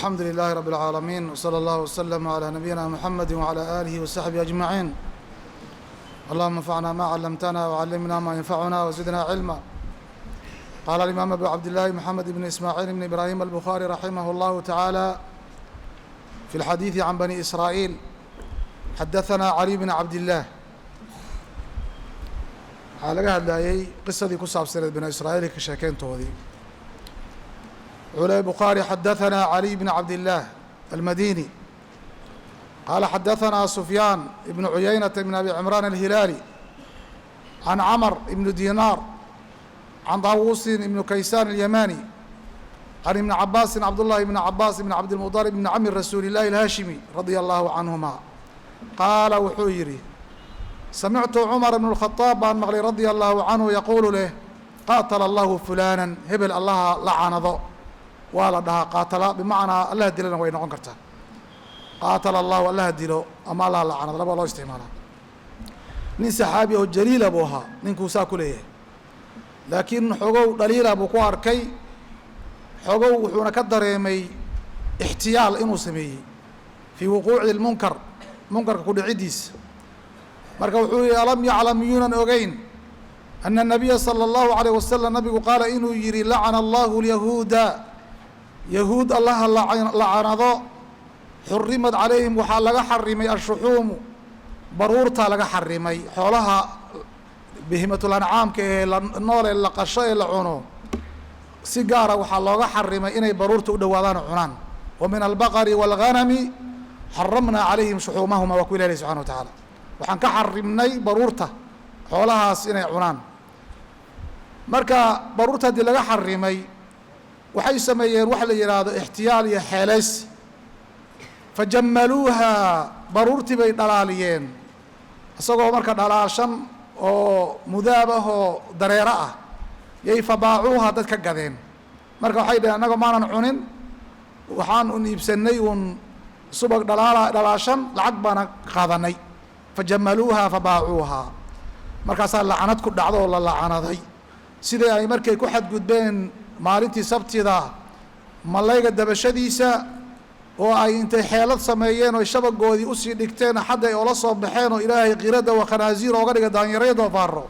الحمد لله رب العالمين، وصلى الله وسلم على نبينا محمد وعلى آله وصحبه أجمعين. اللهم انفعنا ما علمتنا وعلمنا ما ينفعنا وزدنا علما. قال الإمام أبو عبد الله محمد بن إسماعيل بن إبراهيم البخاري رحمه الله تعالى في الحديث عن بني إسرائيل: حدثنا علي بن عبد الله. waxaa laga hadlayay qisadii ku saabsaneed bani israa'iil ka sheekeyntoodii. wuxuu bukhaari xadaثana cali bn cabdillaah almadini qaala xadaثana sufyaan ibnu cuyaynata bn abi cimraan alhilaali can camr ibni dinaar can daawuusin ibnu kaysaan alyamani can ibni cabaasin cabdullahi ibni cabaas ibni cabdilmuطalib ibni cami rasuuli illahi alhaashimi radia allahu canhuma qaala wuxuu yidhi: samictu cumar bn اlkhadaab baan maqlay radia allahu canhu yaquulu leh: qaatala allahu fulaanan, hebel allaha la canado. waa la dhahaa qaatala bimacnaa allaha dilana way noqon kartaa. qaatala allahu allaha dilo ama allaha la canado, laba loo isticmaalaa. nin saxaabi oo jaliila buu ahaa ninkuu saa ku leeyahay, laakiin xogow dhaliila buu ku arkay. xogow wuxuuna ka dareemay ixtiyaal inuu sameeyey fii wuquuci lmunkar, munkarka ku dhicidiisa. marka wuxuu yihi: alam yaclam miyuunan ogeyn ana nabiya salى اllahu عalيه wasalam nabigu qaala inuu yihi: lacana allahu lyahuuda, yahuud allaha lacanado. xurimad calayhim waxaa laga xarimay ashuxuumu, baruurtaa laga xarimay. xoolaha bihimatul ancaamka ee nool ee la qasho ee la cuno si gaara waxaa looga xarimay inay baruurta u dhowaadaan oo cunaan. wa min albaqari wاlghanami xaramnaa calayhim shuxuumahuma, waa ku ilahi subxana wa tacaala. waxaan ka xarimnay baruurta xoolahaas inay cunaan. marka baruurta haddii laga xarimay, waxay sameeyeen waxa la yidhaahdo ixtiyaal iyo xeelays. fajammaluuha, baruurtii bay dhalaaliyeen isagoo marka dhalaashan oo mudaab ah oo dareero ah, yay fabaacuuha dad ka gadeen. marka waxay dhaheen annaga maanan cunin, waxaan un iibsanay uun subag dhalaashan, lacag baana qaadanay. fajamaluuha fabaacuuha, markaasaa lacanad ku dhacdo oo la lacanaday. sidii ay markay ku xadgudbeen maalintii sabtida malayga dabashadiisa, oo ay intay xeelad sameeyeen oo shabagoodii usii dhigteen xadda ay oola soo baxeen oo ilaahay qirada wa khanaasiir ooga dhiga daanyaraya doofaaro.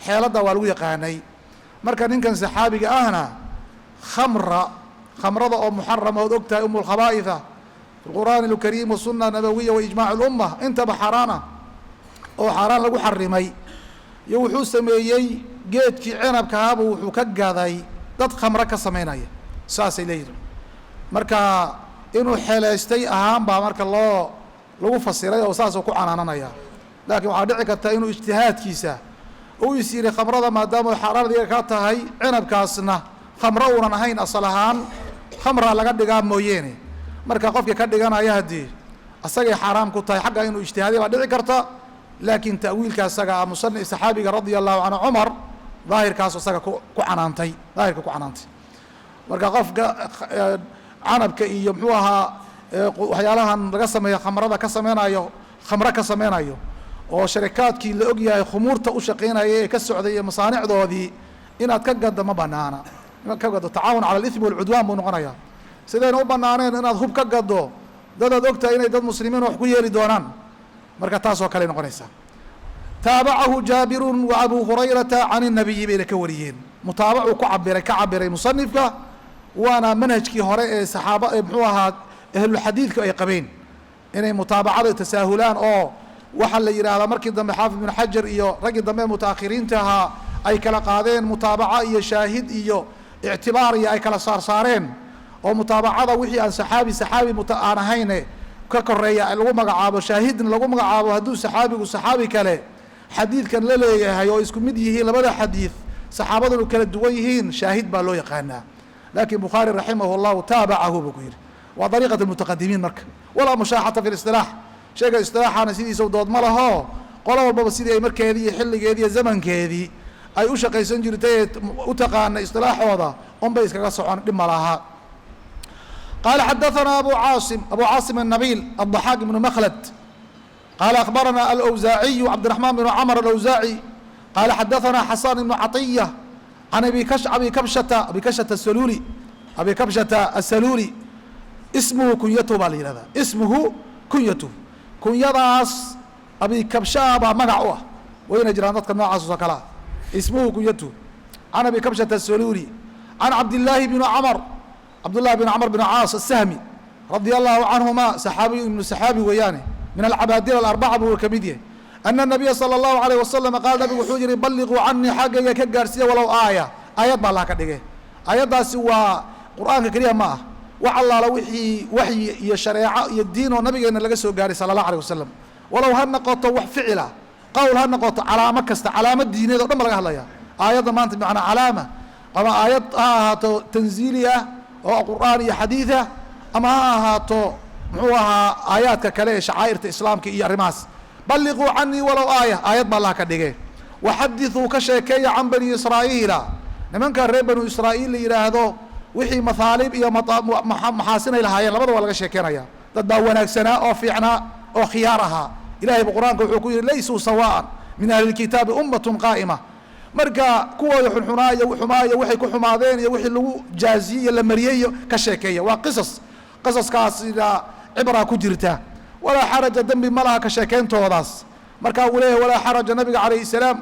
xeeladda waa lagu yaqaanay. marka ninkan saxaabiga ahna khamrada oo muxarama ood og tahay umulkhabaa'itha fi lqur'aani alkariim wasunna nabawiya wa ijmaac lumma, intaba xaaraana oo xaaraan lagu xarimay. iyo wuxuu sameeyey geedkii cinabka ahaabuu wuxuu ka gaday dad khamro ka samaynaya, saasay leeyihin. marka inuu xeelaystay ahaan baa marka lagu fasiray oo saasuu ku canaananaya. laakiin waxaa dhici karta inuu ijtihaadkiisa uu is yidhi khamrada maadaama xaaraanadiga ka tahay, cinabkaasna khamro uunan ahayn asal ahaan, khamraa laga dhigaa mooyeene. marka qofkii ka dhiganaya haddii asagay xaaraam ku tahay, xagga inuu ijtihaaday baa dhici karta. laakiin ta'wiilka asaga ah musani saxaabiga radia allahu canhu cumar daahirkaas isaga ku canaantay, daahirka ku canaantay. marka qofka canabka iyo muxuu ahaa waxyaalahan laga sameeyo khamrada ka sameynayo, khamro ka sameynayo, oo sharikaadkii la og yahay khumuurta u shaqeynaya ee ka socday ee masaanicdoodii, inaad ka gaddo ma banaana. inaad ka gaddo tacaawun cala alithmi walcudwaan buu noqonayaa. sidayna u banaaneen inaad hub ka gaddo dadaad og tahay inay dad muslimiin wax ku yeeli doonaan, marka taasoo kale noqonaysaa. taabacahu jaabirun wa abuu hurayrata can الnabiyi bayna ka wariyeen. mutaabacuu ka cabiray musanifka, waana manhajkii hore ee saxaaba ee muxuu ahaa ahlulxadiidka ay qabeen, inay mutaabacada tasaahulaan oo waxaa la yidhaahdaa markii dambe xaafid ibn xajar iyo raggii dambe mutaakhiriinta ahaa ay kala qaadeen mutaabaca iyo shaahid iyo ictibaar iyo ay kala saarsaareen. oo mutaabacada wixii aan saxaabi aan ahayne ka koreeya lagu magacaabo shaahidna lagu magacaabo, hadduu saxaabigu saxaabi kale xadiidkan la leeyahay oo isku mid yihiin labada xadiid, saxaabaduna kala duwan yihiin, shaahid baa loo yaqaanaa. laakiin bukhaari raximahu llahu taabacahu buu ku yidhi. waa dariiqat almutaqadimiin marka. walaa mushaaxata fi listilaax, sheega istilaaxaana sidiisa dood ma laho, qolo walbaba sidii ay markeedii iyo xilligeedii iyo zamankeedii ay u shaqaysan jirtay ee u taqaana istilaaxooda unbay iskaga socon, dhib ma laha. qaala xadaثana abu caasim الnabiil الضaxaaq ibnu makhlad qaala akhbarana alawsaaciyu cabdiraxmaan bn camr alawsaaci qaala xadaثana xasan ibnu caطiya can abi kabshata asaluli ismuhu kunyatuhu baa la yihahdaa, ismuhu kunyatuhu, kunyadaas abi kabshaa baa magac u ah, wayna jiraan dadka noocaas oo kale ah. ismuhu kunyatuhu. can abi kabshata asululi can cabdillaahi bni camr, cabdullahi bn camr bn caas asahmi radia allahu canhuma, saxaabiyu ibnu saxaabi weeyaane, min alcabaadila alarbaca buu ka mid yahay. ana nabiya sala allahu alayh wasalam qaal, nabigu wuxuu yihi balliquu canii xaggayga ka gaarsiiya walow aaya, aayad baa allah ka dhigay. aayaddaasi waa qur'aanka keliya ma ah, wax allaala wixii waxyi iyo shareeco iyo diin oo nabigeena laga soo gaaray sala allahu alayh wasalam, walow ha noqoto wax ficila, qowl ha noqoto, calaamo kasta, calaamo diineed o dhan ba laga hadlaya. aayadda maanta bimacnaa calaama, ama aayad ha ahaato tanziili ah oo qur'aan iyo xadiid ah, ama ha ahaato muxuu ahaa aayaadka kale ee shacaa'irta islaamka iyo arrimahaas. balliquu canii walow aaya, aayad baa allah ka dhigay. waxadithuu ka sheekeeya can bani israa'iila, nimanka reer banu israa'iil la yidhaahdo wixii mahaalib iyo maxaasinay lahaayeen labada waa laga sheekeynaya. dad baa wanaagsanaa oo fiicnaa oo khiyaar ahaa. ilahay bu qur'aanka wuxuu ku yihi laysuu sawaa'an min ahli lkitaabi ummatun qaa'ima. marka kuwooda xunxunaa iyo xumaa iyo waxay ku xumaadeen iyo wixii lagu jaaziyey iyo la mariyey iyo ka sheekeeya. waa qisaskaasina cibraa ku jirta. walaa xaraja dembi ma laha ka sheekeyntoodaas. markaa uu leeyahay walaa xaraja, nabiga calayhi salaam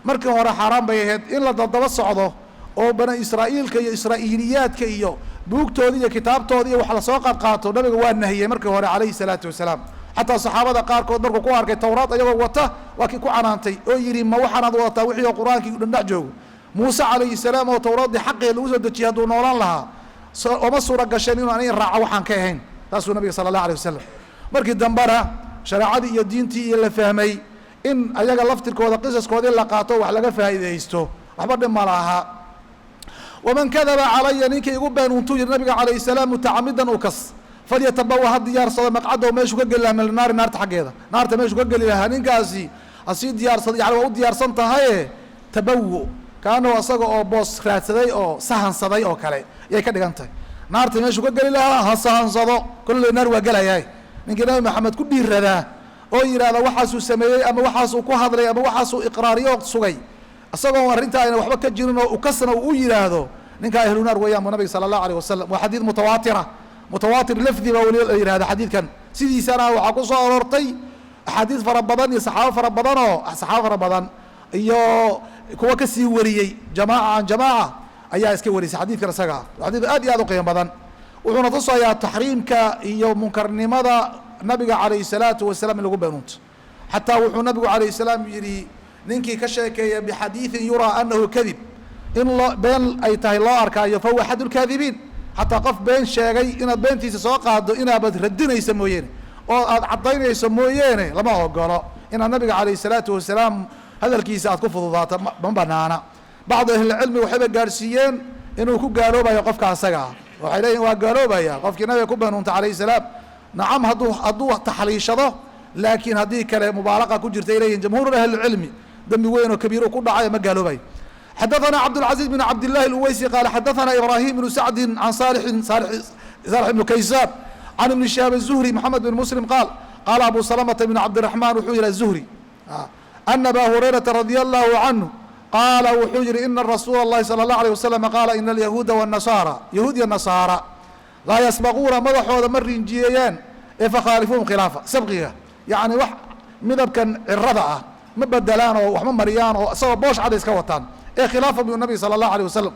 markii hore xaaraan bay ahayd in la daba socdo oo bani israa'iilka iyo israa'iiliyaadka iyo buugtooda iyo kitaabtooda iyo wax lasoo qaadqaato. nabiga waa nahiyey markii hore calayhi salaatu wasalaam. xataa saxaabada qaarkood markuu ku arkay tawraad ayagoo wata waa kii ku canaantay oo yidhi ma waxaanaad wadataa wixii oo qur-aankii dhandhac joogo. muuse calayhi salaam oo tawraaddii xaqeed lagu soo dejiyey hadduu noolaan lahaa oma suura gasheen inuu aniga raaco waxaan ka ahayn. taasuu nabiga sala allah alayh wasalam. markii dambena shareecadii iyo diintii iyo la fahmay in ayaga laftirkooda qisaskoodii la qaato wax laga faa'iidaysto, waxba dhib ma laha. waman kadaba calaya, ninkii igu beenuuntuu yihi nabiga calayhi salaam mutacamidan u kas, falyatabawa ha diyaarsado maqcadahu meeshuu ka geli lahaa min naari, naarta xaggeeda, naarta meeshuu ka geli lahaa ninkaasi hasii diyaarsado. yani waa u diyaarsan tahaye tabawo, kaanuu asaga oo boos raadsaday oo sahansaday oo kale yay ka dhigan tahay. naarta meeshuu ka geli lahaa ha sahansado, kolley naar waa gelayahay. ninkii nabi maxamed ku dhiiradaa oo yidhahda waxaasuu sameeyey ama waxaasuu ku hadlay ama waxaasuu iqraariyo oo sugay, isagoo arrintaa ayna waxba ka jirin oo ukasna u yidhaahdo, ninkaa ahlu naar weeyaan bu nabiga sala allahu alayh wasalam. waa xadiid mutawaatira, mutawaatir lafdi baa weli la yihahda xadiidkan. sidiisana waxaa ku soo aroortay axaadiis fara badan iyo saxaabo fara badan oo saxaabo fara badan iyo kuwa kasii wariyey jamaaca can jamaaca ayaa iska warisay xadiidkan isaga ah. xadiid aad iyo aad u qiimo badan. wuxuuna tusayaa taxriimka iyo munkarnimada nabiga calayhi salaatu wasalaam in lagu beenuunto. xataa wuxuu nabigu calayhi salaam yidhi ninkii ka sheekeeya bixadiidin yuraa anahu kadib, in been ay tahay loo arkaayo, fahuwa axad lkaadibiin. xataa qof been sheegay inaad beentiisa soo qaado inaabad radinaysa mooyeene oo aad caddaynayso mooyeene lama ogolo. inaad nabiga calayhi salaatu wasalaam hadalkiisa aad ku fududaato ma banaana. bacdu ahlilcilmi waxayba gaarsiiyeen inuu ku gaaloobayo qofka asaga ah. waxay leeyihin waa gaaloobaya qofkii nabiga ku beenuunta calayhi salaam. nacam hadduu taxliishado, laakiin haddii kale mubaalaqa ku jirta ay leeyihin jamhuur ahlilcilmi dembi weyn oo kabiir ku dhacay ma gaaloobayo. xadaثna cabdالcaزيز بن cabd الlahi الuweysi qaal xadaثna ibrahim بن sacdi can salح بن kaysaan can ibn shihaab الزuhri mحamed بn mslim qaal qaala abu salamةa بn cabdiلرaحman wuxuu yihi الزuhri ana aba hurayraةa radي الlahu canhu qaala wuxuu yihi ina rasuula الlahi salى الlaه عalيه wasalam qaala ina الyahuuda والnasaara, yahuud iyo nasaara laa yasbaquuna madaxooda ma rinjiyeeyaan ee fakhaalifuhum khilaafa sabqiga, yani wax midabkan cirada ah ma bedelaan oo wax ma mariyaan oo isagoo boosh cad iska wataan ee khilaafa bu nabi sala allahu alayh wasalam.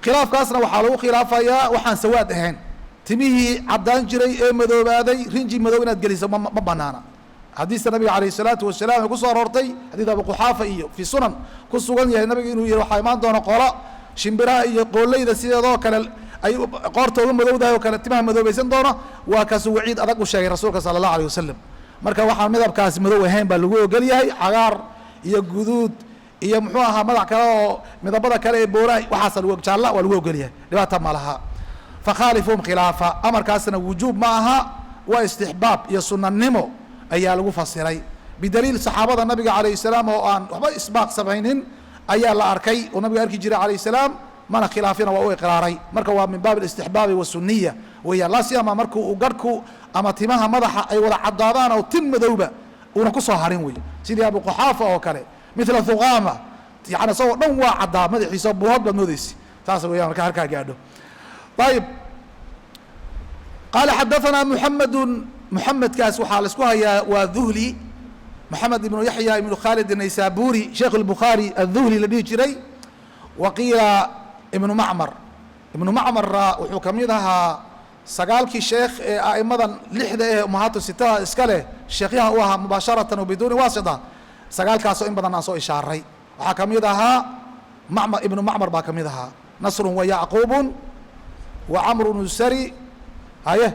khilaafkaasna waxaa lagu khilaafayaa waxaan sawaad ahayn, timihii caddaan jiray ee madoobaaday rinji madow inaad geliso ma banaana. xadiista nabiga calayh salaatu wasalaam ay ku soo aroortay xadiid abu quxaafa iyo fii sunan ku sugan yahay nabiga inuu yihi waxaa imaan doona qola shimbiraha iyo qooleyda sideedoo kale ay qoorta uga madowdahay oo kale timaha madoobaysan doona. waa kaasuu waciid adag u sheegay rasuulka sala allahu alayh wasalam. marka waxaan midabkaasi madow ahayn baa lagu ogol yahay, cagaar iyo guduud iyo muxuu ahaa madax kale oo midabada kale ee booraha waxaasa jaalla waa lagu ogolyahay, dhibaata ma laha. fakhaalifuhum khilaafa, amarkaasna wujuub ma aha, waa istixbaab iyo sunanimo ayaa lagu fasiray bidaliil saxaabada nabiga calayhi salaam oo aan waxba isbaaq samaynin ayaa la arkay oo nabiga arki jiray calayhi salaam, mana khilaafina waa u iqraaray. marka waa min baab istixbaabi wasuniya weeyaan. laa siyama marku uu garhku ama timaha madaxa ay wada caddaadaan oo tin madowba uuna ku soo harin wey, sidii abu quxaafa oo kale mila thuqaama, yani isagoo dhan waa caddaa madaxiisa buhood baad moodeysa. saas weeyaan marka halkaa gaadho. ayib qaala xadaثanaa محamed kaas waxaa laisku hayaa waa dhuhli محamed ibnu yaحya ibnu khaalid الnaysaburi sheikh الbukhaarي الdhuhli la dhihi jiray wa qiila ibnu macmara wuxuu kamid ahaa sagaalkii sheekh ee a'imadan lixda ee umahaatu sitada iska leh sheekyaha u ahaa mubaasharatan biduuni waasita sagaalkaasoo in badan aan soo ishaaray waxaa kamid ahaa ibnu macmar baa kamid ahaa nasrun wa yacquubun wa camrun usari haye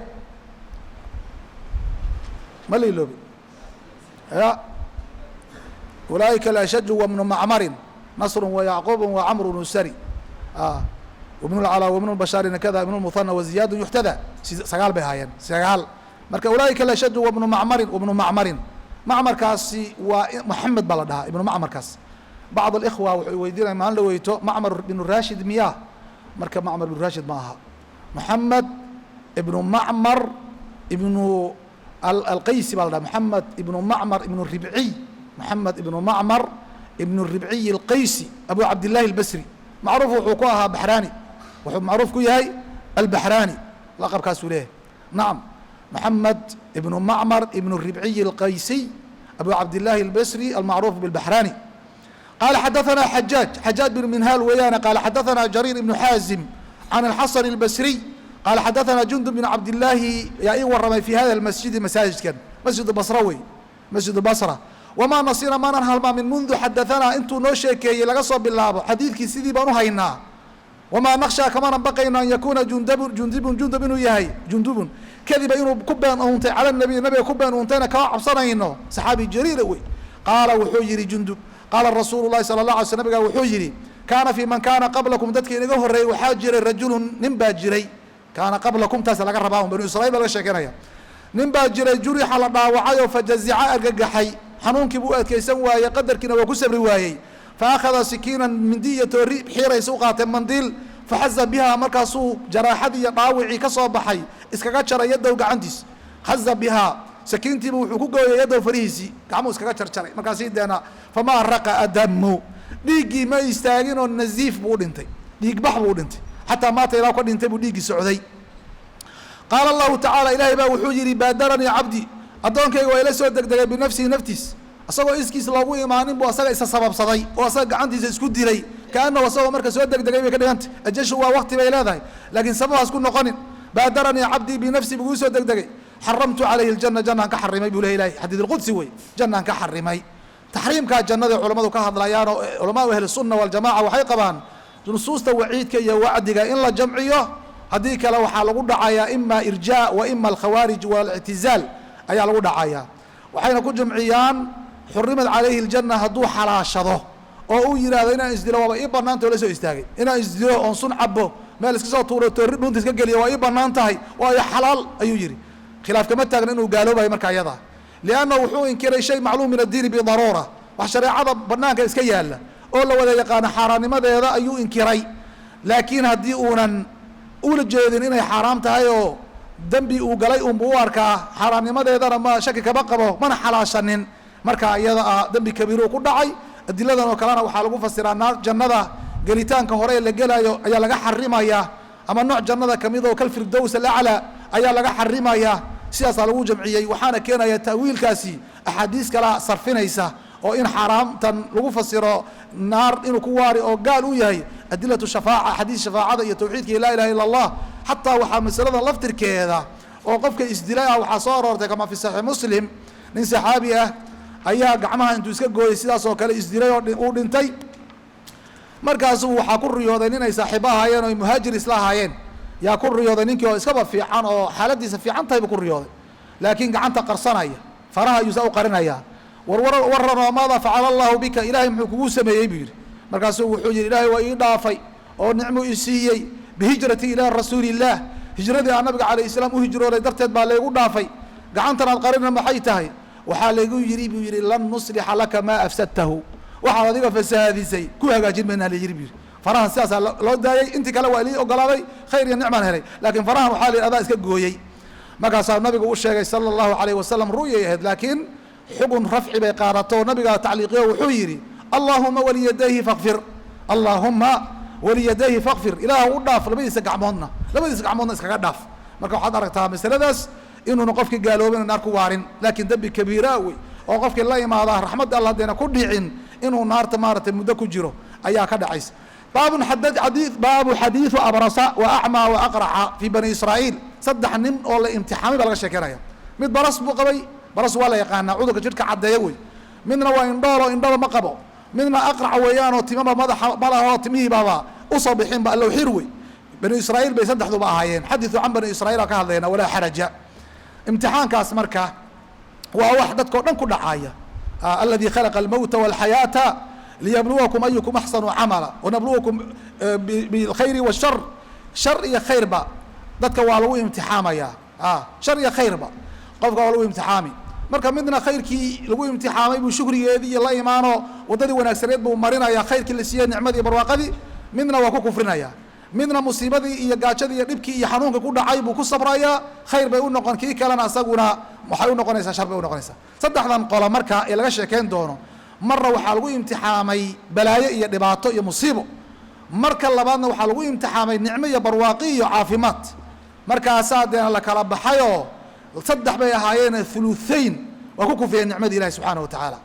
ma la iloobi ya ulaaئika alashaju wabnu macmarin nasrun wa yacquubun wa camrun usari وبن العلاء وبن البشار كذا ابن المثنى وزياد يحتدى سقال بهايين سقال marka أولئك الأشد وابن معمر معمر kaasi waa محمد baa la dhahaa ابن معمر kaas بعض الإخوة wuxuu weydiinaya maan la weyto معمر بن راشد miya marka معمر بن راشد ma aha محمد ابن معمر ابن القيسي baa la dhaha محمد ابن معمر ابن الربعي محمد ابن معمر ابن الربعي القيسي أبو عبد الله البصري معروف wuxuu ku ahaa بحراني wuxuu macruuf ku yahay البحراني laqabkaasuu leeyahay نعم محمد ابن معمر ابن الربعي القيسي أبو عبد الله البصري المعروف بالبحراني قال حدثنا حجاج بن منهال ويانا قال حدثنا جرير بن حازم عن الحسن البصري قال حدثنا جندب بن عبد الله يا ورمي في هذا المسجد مساجد كان مسجد بصروي مسجد بصرة وما نصير ما ننهل ما من منذ حدثنا انتو نو شيكي laga soo bilaabo xadiidkii sidii baan u haynaa وما نخشى كمان بقينا أن يكون جندب إنه يهي جندب كذب إنه كبان أنت على النبي كبان أنتنا كعبصنا إنه صحابي جرير وي قال وحجري جندب قال الرسول الله صلى الله عليه وسلم وحجري كان في من كان قبلكم دتك نجوه الري وحاجر الرجل نبا جري كان قبلكم تسأل رباهم بني إسرائيل ولا شكنايا نبا جري جرح على ضاوعي فجزع الجحي حنون كبوات كيسوا يقدر كنا وكسب رواية فأخذ سكينا من دية الريب حيرة سوقات منديل فحز بها مركزو جراحدي طاوعي كصوب حي اسكاكاتشر يده وقعنديس حز بها سكينتي بوحكوكو يده فريسي كعمو اسكاكاتشر مركزي دينا فما رقى دمه ديجي ما يستاهلين النزيف بودنتي ديج بح بودنتي حتى مات إلى قد انتبه ديجي سعودي قال الله تعالى إلهي با وحجري بادرني عبدي أدونك وإلى سودك بنفسي نفتيس asagoo iskiis loogu imaanin buu asaga isa sababsaday oo asaga gacantiisa isku dilay kaana asagoo marka soo degdegay bay ka dhigantay ajashu waa waqti bay leedahay laakiin sababaas ku noqonin baadarani abdi bi nafsi buu soo degdegay xaramtu calayhi aljanna jannaan ka xarimay buu leeyahay xadiid alqudsi way jannaan ka xarimay taxriimka jannada culimadu ka hadlayaan oo culimada ahli sunna wal jamaa waxay qabaan nusuusta waciidka iyo wacdiga in la jamciyo hadii kale waxa lagu dhacayaa imma irjaa wa imma alkhawarij wal i'tizal ayaa lagu dhacayaa waxayna ku jamciyaan حرمت عليه الجنة هدو حلاشده oo uu yiraahdo inaan isdilo waa ii banaantay la soo istaagay inaan isdilo oo sun cabo meel iska soo tuuro dhunta iska galiyo waa ii banaantahay waa xalaal ayuu yiri khilaaf kama taagna inuu gaaloobay marka ayada liana wuxuu inkiray shay macluum min ad-diin bi darura wax shariicada banaanka iska yaala oo la wada yaqaan xaraanimadeeda ayuu inkiray laakiin hadii uunan ula jeedin inay xaraam tahay oo dambi uu galay uu arkaa xaraanimadeedana ma shaki kaba qabo mana xalaashanin marka ayada dambi kabiiro ku dhacay adiladan oo kalena waxa lagu fasiraa naar jannada galitaanka hore la galayo ayaa laga xarimaya ama nooc jannada kamid oo kal firdaws al-a'la ayaa laga xarimaya sidaas lagu jamciyay waxaana keenaya taawiilkaasi ahadiis kala sarfinaysa oo in xaraamtan lagu fasiro naar inuu ku waari oo gaal u yahay adilatu shafaa'a hadiis shafaa'ada iyo tawxiidka la ilaha illa allah hatta waxa masalada laftirkeeda oo qofka isdilaa waxa soo aroortay kama fi sahih muslim nin saxaabi ah ayaa gacmaha intuu iska gooyay sidaas oo kale isdiray oo uu dhintay markaasuu waxa ku riyooday inay saaxiibahaayeen oo muhaajir isla haayeen yaa ku riyooday ninkii oo iska fiican oo xaaladiisa fiican tahay ku riyooday laakiin gacanta qarsanaya faraha ayuu soo qarinaya warran maada facala allah bika ilaahi muxuu kugu sameeyay biir markaasuu wuxuu yiri ilaahi waa ii dhaafay oo nicmo ii siiyay bihijrati ila rasuulillah hijradii nabiga kaleey salaam u hijrooday darteed baa leeyagu dhaafay gacantan aad qarina maxay tahay waxaa lagu yiri buu yiri lan nusliha laka ma afsadtahu waxa adiga fasaadisay ku hagaajin meena la yiri buu farahan sidaas loo daayay intii kale waa ilaa ogolaaday khayr iyo nicmaan helay laakiin farahan waxa la adaa iska gooyay markaas nabigu u sheegay sallallahu alayhi wasallam ru'yay laakiin xubun rafci bay qaadato nabiga tacliiqiyo wuxuu yiri allahumma waliyadayhi faghfir allahumma waliyadayhi faghfir ilaahu u dhaaf labadiisa gacmoodna iskaga dhaaf marka waxaad aragtaa masaladaas inuuna qofkii gaaloobin naar ku waarin laakiin dembi kabiira wey oo qofkii la imaada raxmadda alla haddayna ku dhicin inuu naarta maaragtay muddo ku jiro ayaa ka dhacaysa baabu xadiiثu abrasa wa acmaa wa aqraca fi bani israa'iil 3 nin oo la imtixaamay baa laga sheekeynaya mid baras buu qabay baras waa la yaqaanaa cudurka jidhka caddeeya wey midna waa indhoolo indhaba ma qabo midna aqraca weeyaanoo timaba madaxa malahoo timihiibaba usoo bixinba allow xir wey bani israa'iil bay 3duba ahaayeen xadiثu can bani israa'iil aan ka hadlayna walaa xaraja imtixaankaas marka waa wax dadkao dhan ku dhacaya aladi khalaqa almawta walxayaata liyabluwakum ayukum axsanu camala wanabluwakum bilkhayri washar shar iyo khayrba dadka waa lagu imtixaamaya shar iyo khayrba qofka waa lagu imtixaami marka midna khayrkii lagu imtixaamay buu shukrigeedii iyo la imaano waddadii wanaagsaneed buu marinaya khayrkii la siiyey nicmadii barwaaqadii midna waa ku kufrinaya midna musiibadii iyo gaajadii iyo dhibkii iyo xanuunka ku dhacay buu ku sabrayaa khayr bay u noqon kii kalena asaguna waxay u noqonaysaa shar bay u noqonaysaa 3dan qola marka ee laga sheekeyn doono marna waxaa lagu imtixaamay balaayo iyo dhibaato iyo musiibo marka labaadna waxaa lagu imtixaamay nicmo iyo barwaaqi iyo caafimaad markaasaa deena la kala baxayoo 3 bay ahaayeen thuluthayn waa ku kufiyeen nicmadii ilahi subxaana wa tacaala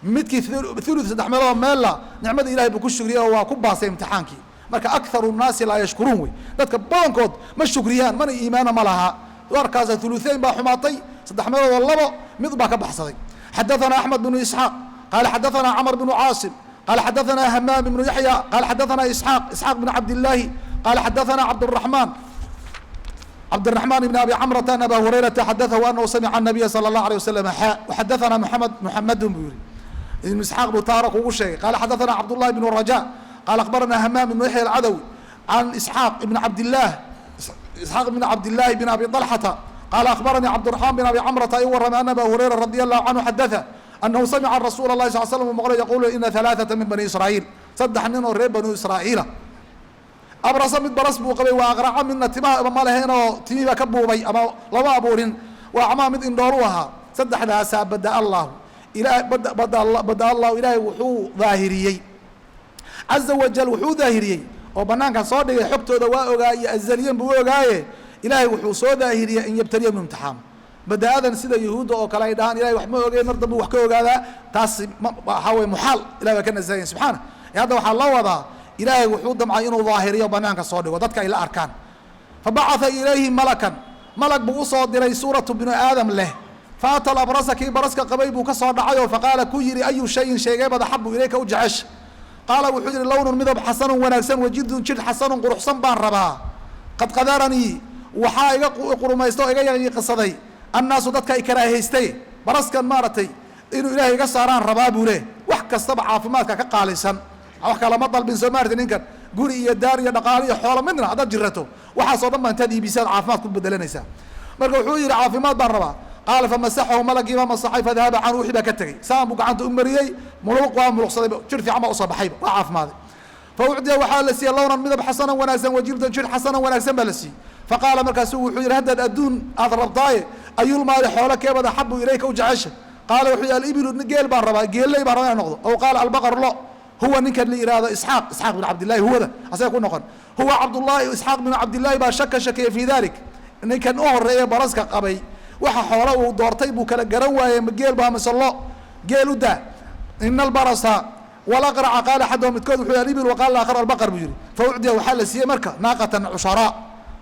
midkii thuluth 3 meelood meella nicmadii ilahay buu ku shukriyey oo waa ku baasay imtixaankii marka akharu nnaasi laa yashkuruun wey dadka badankood ma shukriyaan mana iimaana ma laha warkaasa thuluthayn baa xumaatay 3 meeloodoo 2 mid baa ka baxsaday xadaثana axmed bnu isxaaq qaala xadaثana camr bnu caasim qaala xadaثana hamaam ibnu yaxya qaala xadaثana isxaaq bn cabdillaahi qaala xadaثana cabdالرحمن بن أبي عمرة أن أبا هريرة حدثه أنه سمع النبي صلى الله عليه وسلم وحدثنا محمد بن ابن إسحاق بن طارق وشيء قال حدثنا عبد الله بن الرجاء قال أخبرنا همام بن يحيى العدوي عن إسحاق بن عبد الله بن أبي طلحة قال أخبرني عبد الرحمن بن أبي عمرة أيورم أن أبا هريرة رضي الله عنه حدثه أنه سمع رسول الله صلى الله عليه وسلم يقول إن 3 من بني إسرائيل 3 nin oo reer banu israa'iila abrasa mid baras buu qabay waa aqraca midna timaha ma lahayn oo timihii baa ka buubay ama lama abuurin waa camaa mid indhoolu ahaa 3daasaa bada allahu ilaahay wuxuu daahiriyey caza wajal wuxuu daahiriyey oo banaanka soo dhigay xogtooda waa ogaaye azaliyan buu ogaaye ilaahay wuxuu soo daahiriyey in yabtaliya min imtixaam badaadan sida yahuudda oo kale ay dhahaan ilahay wax ma ogeen mar dambe wax ka ogaadaa taas waxaa weye muxaal ilahay baa ka nasahayn subxaana hadda waxaa la wadaa ilaahay wuxuu damcay inuu daahiriyo banaanka soo dhigo dadka ay la arkaan fabacatha ilayhi malakan malag buu usoo diray suuratu binu aadam leh faata alabrasa kii baraska qabay buu ka soo dhacay oo faqaala ku yidhi ayu shayin sheegeebad axabu ilayka u jecesha qaala wuxuu yidhi lownun midab xasanun wanaagsan wajidun jidh xasanun quruxsan baan rabaa qad qadaranii waxaa iga qurumaysta oo iga yaqiiqsaday annaasu dadka ay karaahaystay baraskan maaragtay inuu ilaahay iga saaraan rabaa buu leh wax kastaba caafimaadka ka qaalisan wax kalama dalbin soo maarti ninkan guri iyo daar iyo dhaqaale iyo xoolo midna haddaad jirato waxaasoo dhan baa intaad iibisaad caafimaad ku bedelanaysaa marka wuxuu yidhi caafimaad baan rabaa qaala famasaxahu malagiibaa masaxay fadahaba canhu wixii baa ka tegey saan buu gacanta u mariyey muluq waa muluqsaday jir fiican baa usoo baxayba waa caafimaaday fa ucdiya waxaa la siiyey lownan midab xasanan wanaagsan wajildan jir xasanan wanaagsan baa la siiyey faqaala markaasu wuxuu yidhi haddaad adduun aad rabtaaye ayulmaali xoolo keebad axabu ilayka u jecesha qaala wuxuu yidhi alibilu geel baan rabaa geelley baan rabaa inaan noqdo ow qaala albaqar lo huwa ninkan la yihahdo isxaaq bin cabdillahi huwada asaga ku noqon huwa cabdullahi isxaaq bin cabdillahi baa shakeeya fi dalik ninkan u horeeye baraska qabay waxa xoola uu doortay buu kala garan waayey geel baa mise lo geel u daa ina albarasa walaqraca qaala axaduhum midkood wuxuu alibil waqaala aakhar albaqar buu yihi fa ucdiya waxaa la siiyey marka naaqatan cusharaa